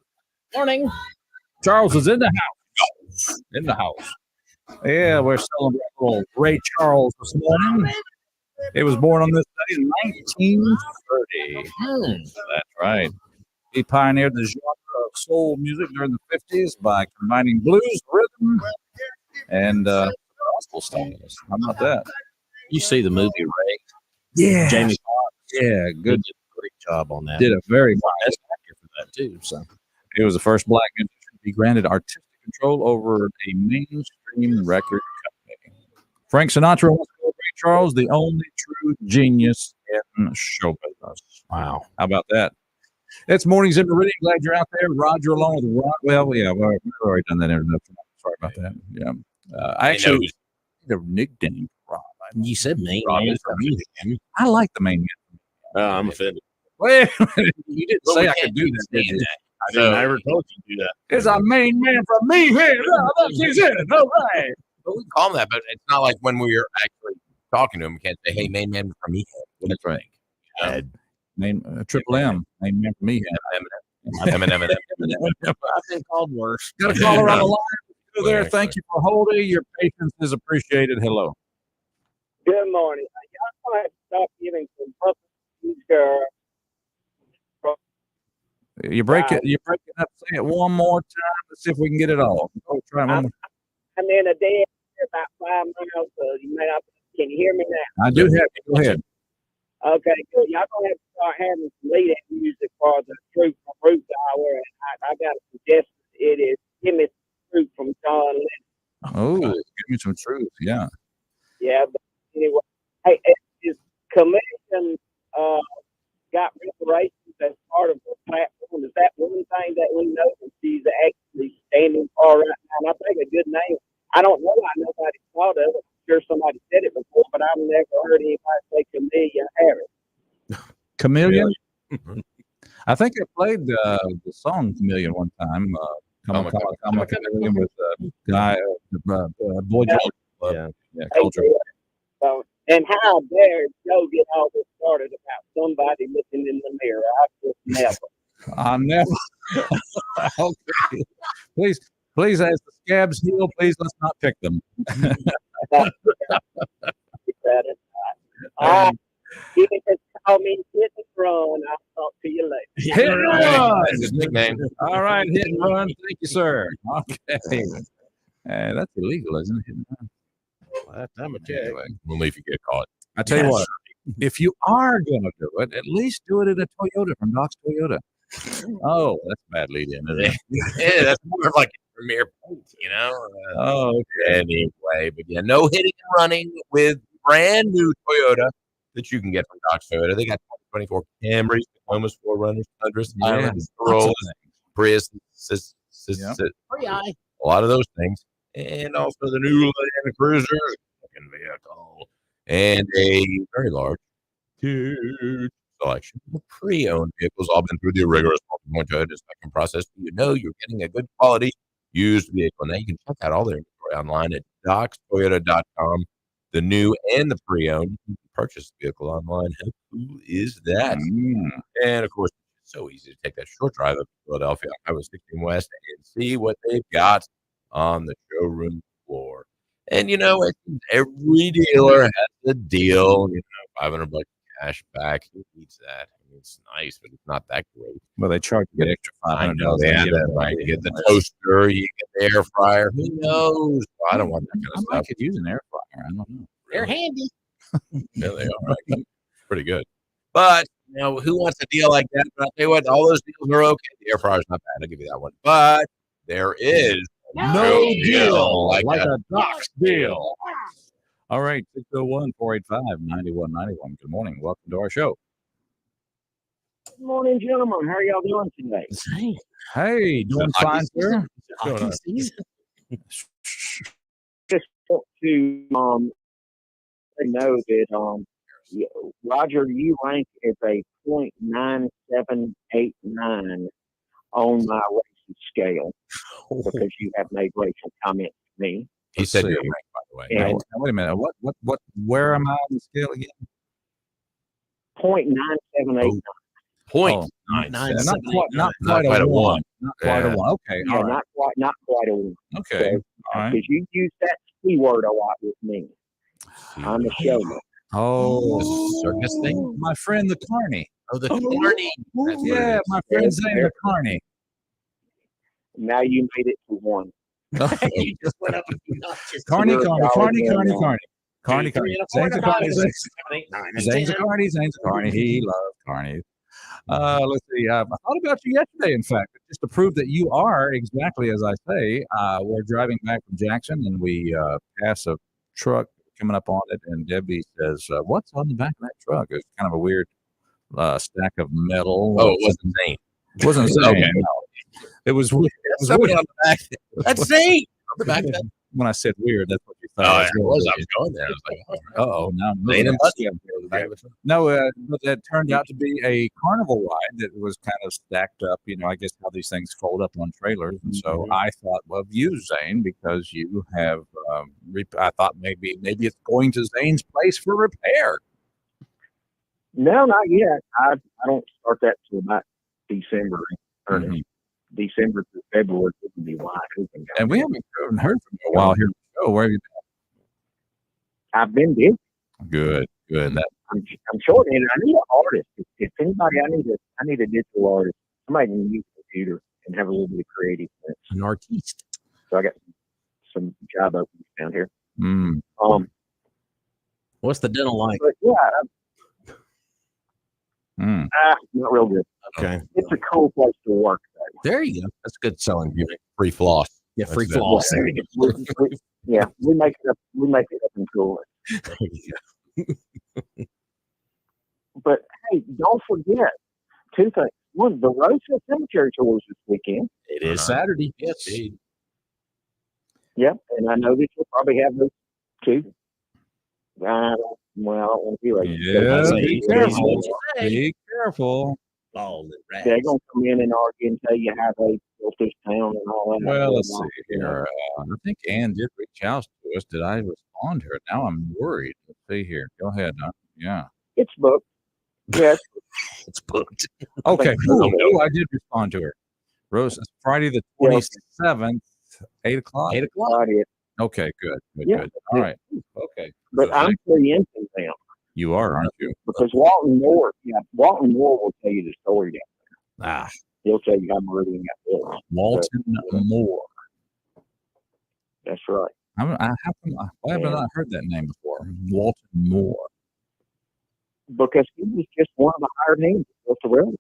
Morning. Charles is in the house. In the house. Yeah, we're celebrating little Ray Charles this morning. He was born on this day in 1930. That's right. He pioneered the genre of soul music during the 50s by combining blues, rhythm, and gospel styles. How about that? You see the movie Ray? Yeah. Jamie Foxx. Yeah, He good. did a great job on that. Did a very Best actor for that too. So He was the first black musician to be granted artistic control over a mainstream record company. Frank Sinatra once called Ray Charles the only true genius in show business. Wow. How about that? It's Mornings in Meridian. Glad you're out there. Roger along with Rod. Well, yeah, we've already done that introduction. Sorry about that. Yeah. Actually, the nickname Rob. you said main Rob man is for from me. I like the main man. I'm offended. Well, you didn't Well, say we I can't could do that. Did you? I didn't ever told you to do that. It's a main man from me here. He's in. All right. But we call him that, but it's not like when we were actually talking to him, we can't say, "Hey, main man from me." That's right. Name Triple M. Main man from me. Eminem. I've been called worse. Got a caller on the line. Go there. Thank you for holding. Your patience is appreciated. Hello. Good morning. Y'all gonna have to stop giving some puppies these girls. You're breaking up. Say it one more time. Let's see if we can get it all. Oh, try one more. I'm in a dead about 5 miles. You may not. Can you hear me now? I do have it. Go ahead. Okay, good. Y'all gonna have to start having some lead music for the Truth from Roots Hour, and I got a suggestion. It is "Give Me Some Truth" from John Lennon. Oh, give me some truth. Yeah. Yeah, but anyway, hey, is commission got reparations as part of the platform? Is that one thing that we know that she's actually standing for right now? And I think a good name. I don't know why nobody thought of it. I'm sure somebody said it before, but I've never heard anybody say Chameleon Harris. Chameleon? I think I played the song Chameleon one time. Come on, Chameleon with guy, Boy George. Yeah, Culture. So, and how dare Joe get all this started about somebody looking in the mirror? I just never. I never. Okay. Please, as the scabs heal, please let's not pick them. You can just call me Hit and Run. I'll talk to you later. Hit and Run. That's his nickname. All right, Hit and Run. Thank you, sir. Okay. That's illegal, isn't it? Hit and Run. Last time I checked. Anyway, only if you get caught. I tell you what, if you are going to do it, at least do it in a Toyota from Doc's Toyota. Oh, that's a bad lead in, isn't it? Yeah, that's more of like a premier point, you know? Oh, okay. Anyway, but yeah, no hitting and running with brand new Toyota that you can get from Doc's Toyota. They got 2024 Camrys, Tacomas, 4Runners, Tundras, Highlanders, Corollas, Prius, a lot of those things. And also the new Land Cruiser, fucking vehicle, and a very large, huge selection of pre-owned vehicles, all been through the rigorous multi-point inspection process. You know you're getting a good quality used vehicle. Now you can check out all their inventory online at docstoyota.com. The new and the pre-owned. You can purchase the vehicle online. Who is that? And of course, it's so easy to take that short drive up to Philadelphia, Highway 16 West, and see what they've got on the showroom floor. And you know, every dealer has a deal, you know, $500 cash back. Who needs that? I mean, it's nice, but it's not that great. Well, they charge you an extra $500. I know they have that, right? You get the toaster, you get the air fryer. Who knows? Well, I don't want that kind of stuff. I could use an air fryer. I don't know. They're handy. Yeah, they are. Right? Pretty good. But you know, who wants a deal like that? But I'll tell you what, all those deals are okay. The air fryer's not bad. I'll give you that one. But there is no deal like a Doc's deal. All right, 601-485-9191. Good morning. Welcome to our show. Good morning, gentlemen. How are y'all doing today? Hey, doing fine, sir. Just want to know that Roger, you rank as a .9789 on my racial scale because you have made racial comments to me. He said you're right, by the way. And, wait a minute. What? Where am I on the scale again? .9789. Point Oh, nine. Yeah, not Not quite quite a a one. one. Not quite Yeah. a one. Okay, Yeah, all right. not quite a one. Okay, all right. Because you use that C word a lot with me. I'm a showman. Oh, This is a circus thing. my friend the Carney. Oh, the Carney. That's what it Yeah, is. my friend Zane the Carney. Now you made it to one. You just went up a few notches. Carney, You're a Carney, solid Carney, man Carney, now. Carney. 2, Carney, 3, Carney. and a quarter, Zane's a 5, Carney. 6, 7, 8, 9, and Zane's a 10. Carney. Zane's a Carney. He loves Carney. Let's see. I thought about you yesterday, in fact, just to prove that you are exactly as I say. We're driving back from Jackson, and we pass a truck coming up on it, and Debbie says, "What's on the back of that truck?" It's kind of a weird stack of metal. Oh, it wasn't Zane. It wasn't Zane. Okay. No. It was weird. It was Somebody weird. on the back. That's Zane. On the back. When I said weird, that's what you Oh, thought. yeah, it was. I was going there. I was like, Oh, now Zane and Buddy up there on the back of the truck. No, but that turned out to be a carnival ride that was kind of stacked up. I guess how these things fold up on trailers. And so I thought of you, Zane, because you have. I thought maybe it's going to Zane's place for repair. No, not yet. I don't start that till about December. December to February will be wide open. And we haven't heard from you a while here on the show. Where have you I've been busy. been? Good. I'm short-handed. I need an artist. If anybody, I need a digital artist. Somebody can use a computer and have a little bit of creative sense. An artiste. So I got some job openings down here. Mm. What's the dental like? But yeah, not real good. Okay. It's a cool place to work. Though. There you go. That's good selling. Free floss. Yeah, free That's floss. good. There you go. We make it up. We make it up and cool it. There you go. But hey, don't forget two things. One, the Rosa Cemetery tour is this weekend. It is Saturday. Yes. Indeed. Yep, and I know that you'll probably have those too. Well, I don't want to be like Yeah, be careful. Be careful. They're going to come in and argue and tell you how they built this town and all that. Well, let's see here. I think Ann did reach out to us. Did I respond to her? Now I'm worried. Let's see here. Go ahead. Yeah. It's booked. Yes. It's booked. Okay. Cool. I did respond to her. Rose, it's Friday the 27th, 8 o'clock. 8 o'clock. Okay. Good. Yeah. All right. Okay. But I'm pretty into them. You are, aren't you? Because Walton Moore will tell you the story down there. He'll tell you how Meridian got built. Walton Moore. That's right. Why have I not heard that name before? Walton Moore. Because he was just one of the hired hands that built the railroad.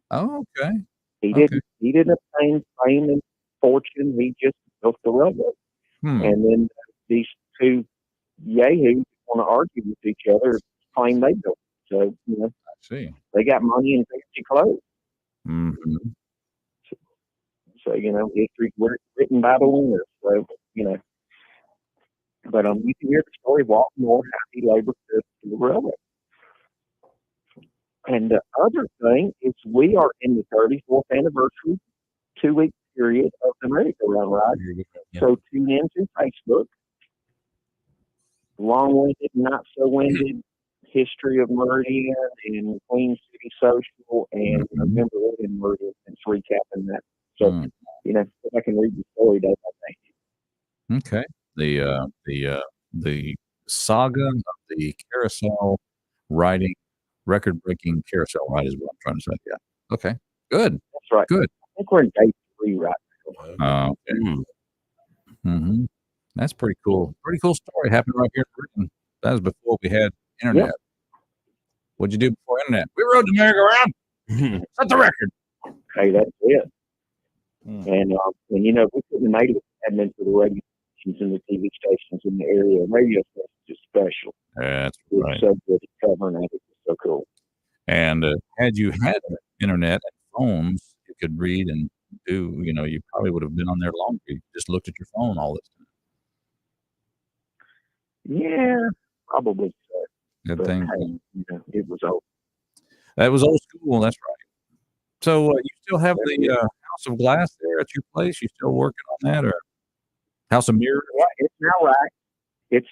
Oh, okay. He didn't obtain fame and fortune. He just built the railroad. And then these two yahoos want to argue with each other, claim they built it. So, I see. They got money and fancy clothes. Mm-hmm. So, history's written by the winners. So, But you can hear the story of Walton Moore, how he labored to the railroad. And the other thing is we are in the 34th anniversary 2-week period of the merry-go-round ride. So tune in to Facebook. Long-winded, not so winded history of Meridian and Queen City Social and November in Meridian and recapping that. So, if I can read the story, day by day. Okay. The saga of the carousel riding, record-breaking carousel ride is what I'm trying to say. Yeah. Okay. Good. That's right. Good. I think we're in day 3 right now. Okay. Mm-hmm. That's pretty cool. Pretty cool story happened right here in Britain. That was before we had internet. Yep. What'd you do before internet? We rode the merry-go-round. Set the record. Hey, that's it. And we couldn't have made it if it hadn't been for the radio stations and the TV stations in the area. Radio stations is special. That's It's right. so good at covering it. It's so cool. And had you had internet and phones, you could read and do, you probably would have been on there longer. You just looked at your phone all this time. Yeah, probably so. Good But, thing. hey, it was old. That was old school. That's right. So you still have the House of Glass there at your place? You still working on that, or House of Mirrors? It's now racked. It's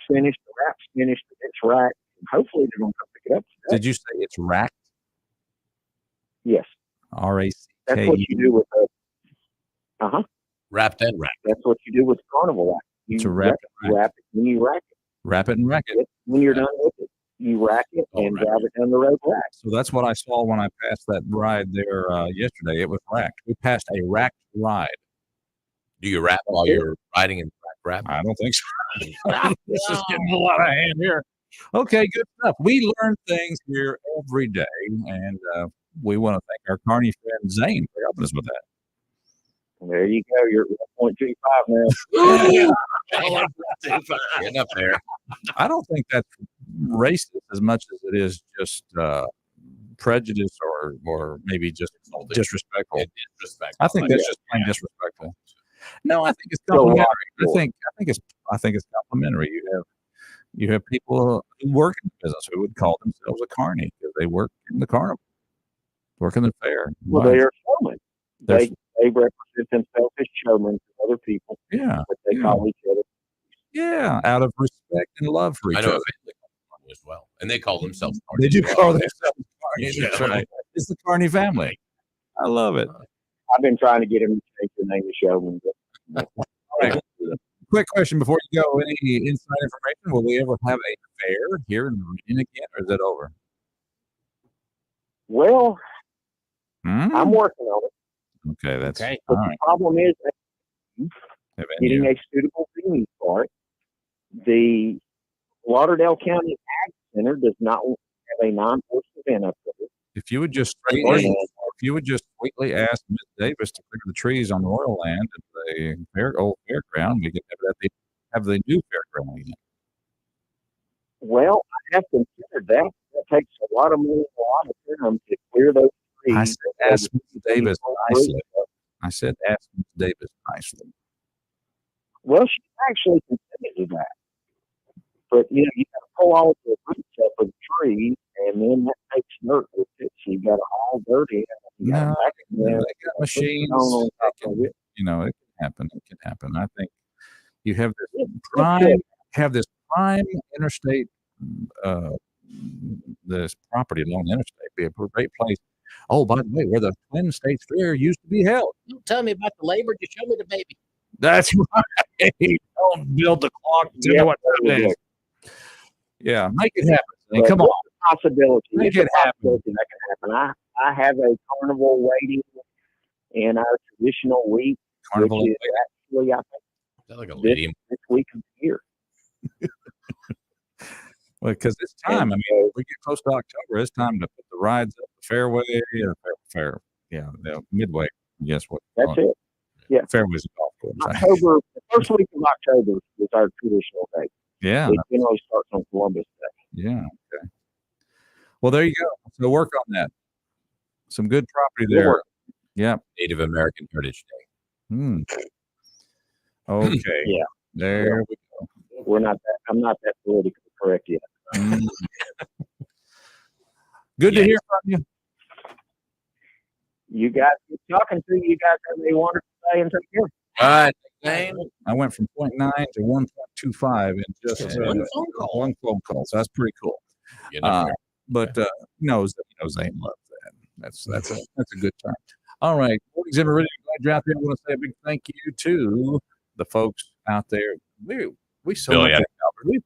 finished. The wrap's finished. It's racked. Hopefully they're going to put the pick it up today. Did you say it's racked? Yes. R-A-C-K. That's what you do with the. Wrapped and wrapped. That's what you do with carnival rack. It's You a wrap wrap it when you rack it. Wrap it and rack it. When you're done with it, you rack it and rack drive it down the road rack. So that's what I saw when I passed that ride there yesterday. It was racked. We passed a racked ride. Do you wrap while you're riding in wrap? I don't think so. This is getting a lot of hand here. Okay, good stuff. We learn things here every day, and we want to thank our Carney friend Zane for helping us with that. There you go. You're at 1.25 now. Getting up there. I don't think that's racist as much as it is just prejudice or maybe just disrespectful. I think that's just plain disrespectful. No, I think it's complimentary. I think it's complimentary. You have people who work in the business who would call themselves a carny because they work in the carnival, work in the fair. Well, they are showmen. They represent themselves as showmen to other people. Yeah. But they call each other. Yeah, out of respect and love for each I know other. a family called Carney as well, and they call themselves They Carney. do as well. call themselves carnies. Yeah. That's right. It's the Carney family. I love it. I've been trying to get him to change the name of showman. But All right. Quick question before you go. Any inside information? Will we ever have a fair here in Meridian again, or is that over? Well, I'm working on it. Okay, that's But all the right. problem is Have getting a suitable venue for it. The Lauderdale County Ag Center does not have a non-forced event up there. If you would just sweetly ask Ms. Davis to clear the trees on Royal Land at the old fairground, we could have the new fairground again. Well, I have considered that. That takes a lot of money, a lot of time to clear those trees. I said, ask Ms. Davis nicely. I said, ask Ms. Davis nicely. Well, she actually considered that. But, you got to pull all the roots up of the trees, and then that takes dirt with it. So you got to haul dirt in. No, they got machines. It can happen. It can happen. I think you have this prime interstate, this property along the interstate be a great place. Oh, by the way, where the Twin States Fair used to be held. Don't tell me about the labor. Just show me the baby. That's right. Don't build the clock. Tell me what time it is. Yeah, make it happen. But Come on. Possibility. Make It's it a happen. possibility that can happen. I have a carnival waiting in our traditional week, Carnival which is actually, I Sounds like a think, lady. this week of the year. Well, because it's time. I mean, we get close to October. It's time to put the rides up the fairway or midway. Guess what? That's it. Yeah. Fairway's a golf course. October, the first week of October is our traditional date. Yeah. It generally starts on Columbus Day. Yeah. Okay. Well, there you go. So work on that. Some good property there. Yeah. Native American Heritage Day. Okay. Yeah. There we go. We're not that. I'm not that politically correct yet. Good to hear from you. You guys, keep talking to you guys. Have a wonderful day and take care. All right. Name. I went from 0.9 to 1.25 in just one phone call. So that's pretty cool. But knows Zane loves that. That's a good time. All right. Mornings in Meridian. Glad you're out there. I want to say a big thank you to the folks out there. We so much.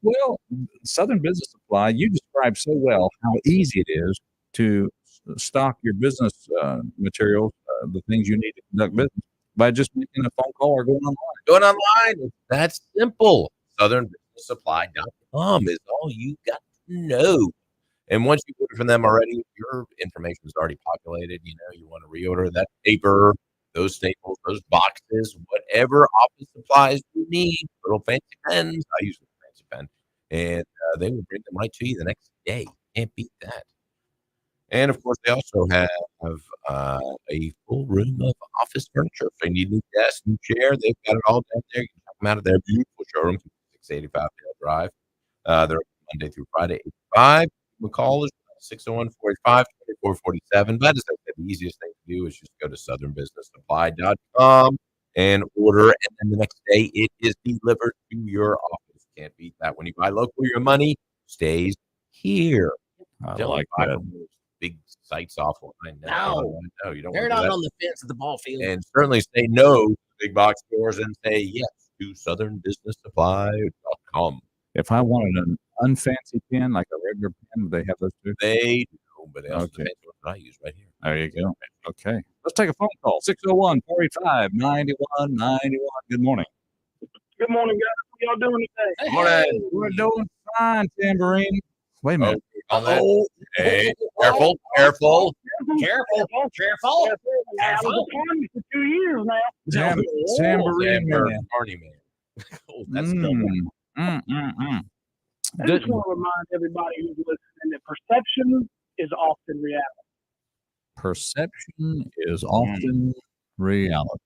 Well, Southern Business Supply, you described so well how easy it is to stock your business materials, the things you need to conduct business, by just making a phone call or going online. Going online. That's simple. SouthernBusinessSupply.com is all you got to know. And once you order from them already, your information is already populated. You want to reorder that paper, those staples, those boxes, whatever office supplies you need, little fancy pens. I use a fancy pen. And they will bring them right to you the next day. Can't beat that. And, of course, they also have a full room of office furniture. If they need new desk, new chair, they've got it all down there. You can check them out of their beautiful showroom, 685 Dale Drive. They're open Monday through Friday, 8 to 5. McCall is 601-485-2447. But as I said, the easiest thing to do is just go to southernbusinesssupply.com and order. And then the next day, it is delivered to your office. Can't beat that. When you buy local, your money stays here. I Don't like buy that. from those big sites offline. No. No, you don't They're want to do not that. on the fence at the ball field. And certainly say no to big box stores and say yes to southernbusinesssupply.com. If I wanted an unfancy pen, like a regular pen, they have those too? They do, but they also Okay. have the one that I use right here. There you go. Okay. Let's take a phone call. 601-485-9191. Good morning. Good morning, guys. How y'all doing today? Morning. We're doing fine, Tambourine. Wait a minute. On that. Hey, careful, careful. Careful. I was a farmer for 2 years now. Tambourine man. Barney man. Oh, that's I just want to remind everybody who's listening that perception is often reality. Perception is often reality.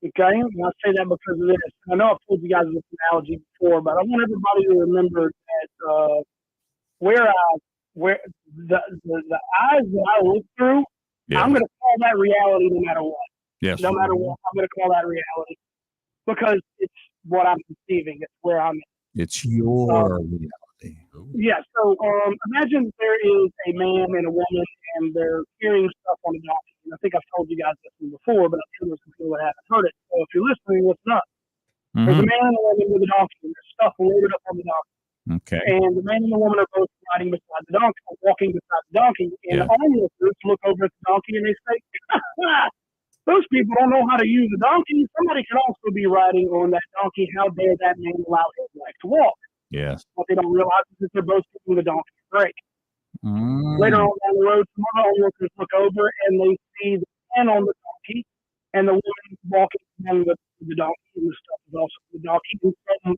Okay, and I say that because of this. I know I've told you guys this analogy before, but I want everybody to remember that where the eyes that I look through, Yes. I'm going to call that reality no matter what. Yes. No matter what, I'm going to call that reality because it's what I'm perceiving. It's where I'm at. It's your reality. Yeah, so imagine there is a man and a woman and they're carrying stuff on a donkey. And I think I've told you guys this one before, but I'm sure there's some people that haven't heard it. So if you're listening, listen up. There's a man and a woman with a donkey and there's stuff loaded up on the donkey. Okay. And the man and the woman are both riding beside the donkey, or walking beside the donkey. And the onlookers look over at the donkey and they say, those people don't know how to use a donkey. Somebody could also be riding on that donkey. How dare that man allow his wife to walk? Yes. What they don't realize is that they're both giving the donkey a break. Later on down the road, some other onlookers look over and they see the man on the donkey and the woman walking along with the donkey, and the stuff is also the donkey. And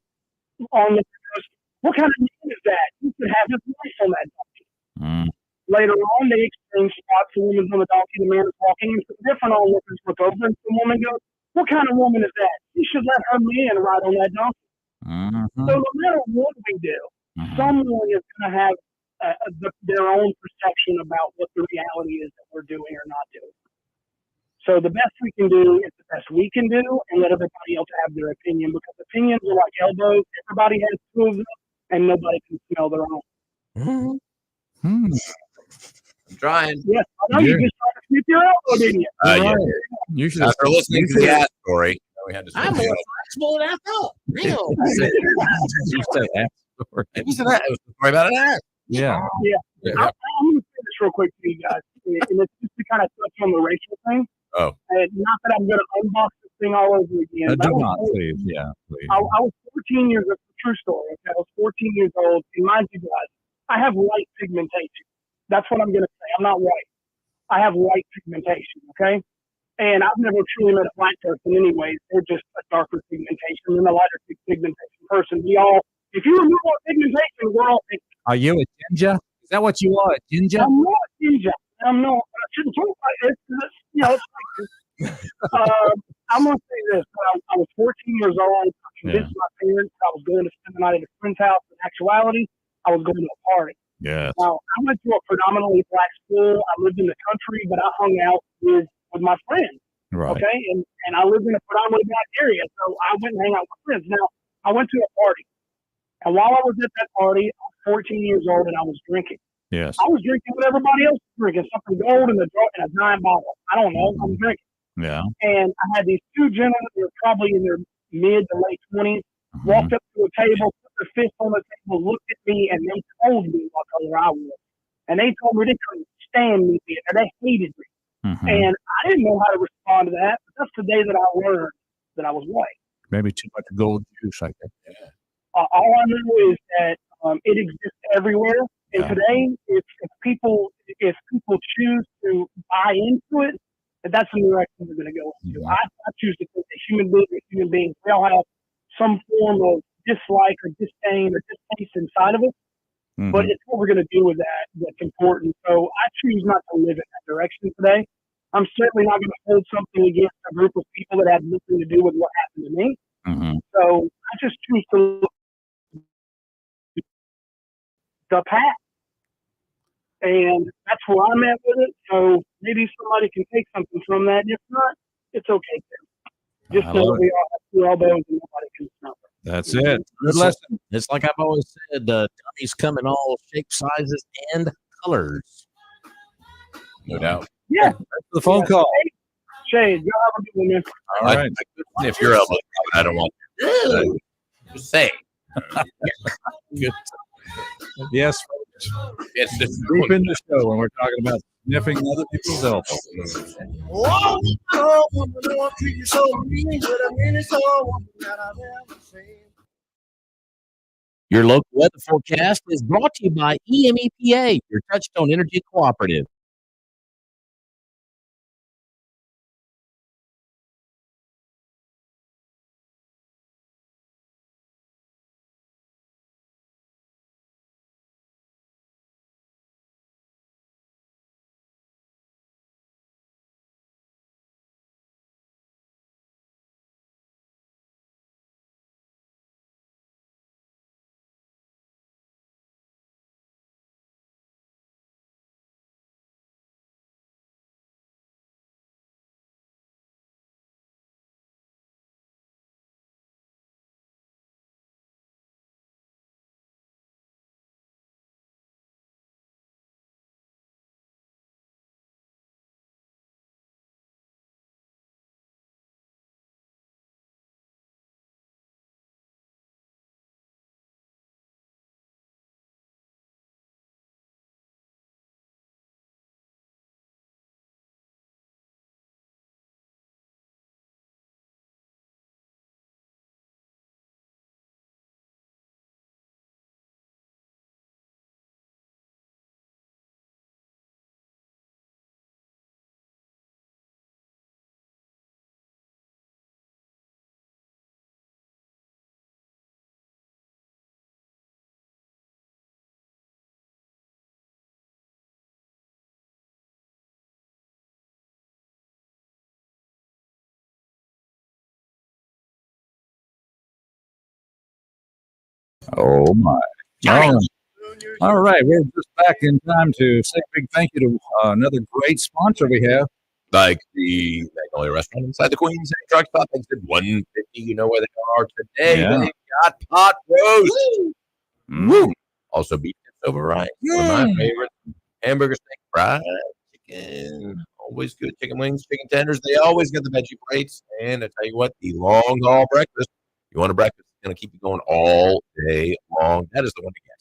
some onlooker goes, what kind of man is that? You could have his wife on that donkey. Later on, they exchange spots. The woman's on the donkey, the man is walking, and some different onlookers look over, and some woman goes, what kind of woman is that? You should let her man ride on that donkey. So no matter what we do, someone is going to have their own perception about what the reality is that we're doing or not doing. So the best we can do is the best we can do, and let everybody else have their opinion, because opinions are like elbows. Everybody has two of them, and nobody can smell their own. I'm trying. Yes, I know you just tried to sniff your elbow, didn't you? Yeah. You should After listening to the ad story, we had to I'm more flexible than I thought. Real. You say that story. It was an ad. It was a story about an ad. Yeah. Yeah. I'm going to say this real quick to you guys, and it's just to kind of touch on the racial thing. Oh. And not that I'm going to unbox this thing all over again. Do not, please. Yeah, please. I was 14 years old. True story. Okay? I was 14 years old. And mind you guys, I have white pigmentation. That's what I'm going to say. I'm not white. I have white pigmentation. Okay. And I've never truly met a black person anyways. They're just a darker pigmentation than a lighter pigmentation person. If you remove all pigmentation, we're all pink. Are you a ginger? Is that what you are, a ginger? I'm not ginger. I'm not. I shouldn't talk like this. You know, it's like this. I'm going to say this. I was 14 years old. I convinced my parents I was going to spend the night at a friend's house. In actuality, I was going to a party. Yes. Now, I went to a predominantly black school. I lived in the country, but I hung out with my friends. Right. Okay. And I lived in a predominantly black area. So I went and hang out with my friends. Now, I went to a party. And while I was at that party, I was 14 years old and I was drinking. Yes. I was drinking what everybody else was drinking, something gold in a giant bottle. I don't know. I'm drinking. Yeah. And I had these two gentlemen who were probably in their mid to late 20s, walked up to a table, put their fist on the table, looked at me, and they told me what color I was. And they told me they couldn't stand me, and they hated me. And I didn't know how to respond to that, but that's the day that I learned that I was white. Maybe too much gold juice, I guess. Yeah. All I know is that it exists everywhere. And today, if people choose to buy into it, that's the direction they're going to go into. I choose to think that human beings, they all have some form of dislike or disdain or distaste inside of us. But it's what we're going to do with that that's important. So I choose not to live in that direction today. I'm certainly not going to hold something against a group of people that had nothing to do with what happened to me. So I just choose to look the path. And that's where I'm at with it. So maybe somebody can take something from that. If not, it's okay too. Just so we all have two elbows and nobody can smell it. That's it. Good lesson. It's like I've always said, dummies come in all shapes, sizes, and colors. No doubt. Yeah. Thanks for the phone call. Shade, y'all have a good one, man. All right. If you're elbow, I don't want to. Just say. Good. Yes, It's just deep in the show when we're talking about sniffing other people's elbows. Oh, oh, woman, don't treat you so mean, but I mean it's all woman that I've ever seen. Your local weather forecast is brought to you by EMEPA, your Touchstone Energy Cooperative. Oh, my. All right. We're just back in time to say a big thank you to another great sponsor we have. like the Magnolia Restaurant inside the Queen City Truck Stop. They said 150. You know where they are today. Yeah. They got pot roast. Woo. Also beef tips over rice. One of my favorites. Hamburger steak, fried chicken. Always good. Chicken wings, chicken tenders. They always get the veggie plates. And I tell you what, the long haul breakfast. You want a breakfast that's going to keep you going all day long. That is the one to get.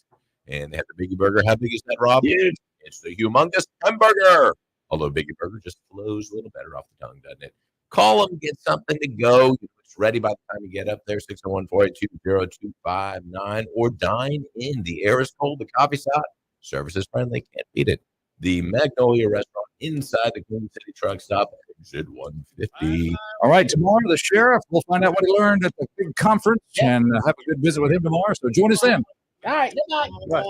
And they have the Biggie Burger. How big is that, Rob? Huge. It's the humongous hamburger. Although Biggie Burger just flows a little better off the tongue, doesn't it? Call them, get something to go. It's ready by the time you get up there, 601-482-0259, or dine in. The air is cold, the coffee's hot, service is friendly, can't beat it. The Magnolia Restaurant inside the Queen City Truck Stop, exit 150. All right, tomorrow the sheriff, we'll find out what he learned at the big conference and have a good visit with him tomorrow. So join us then. All right, good night. Right.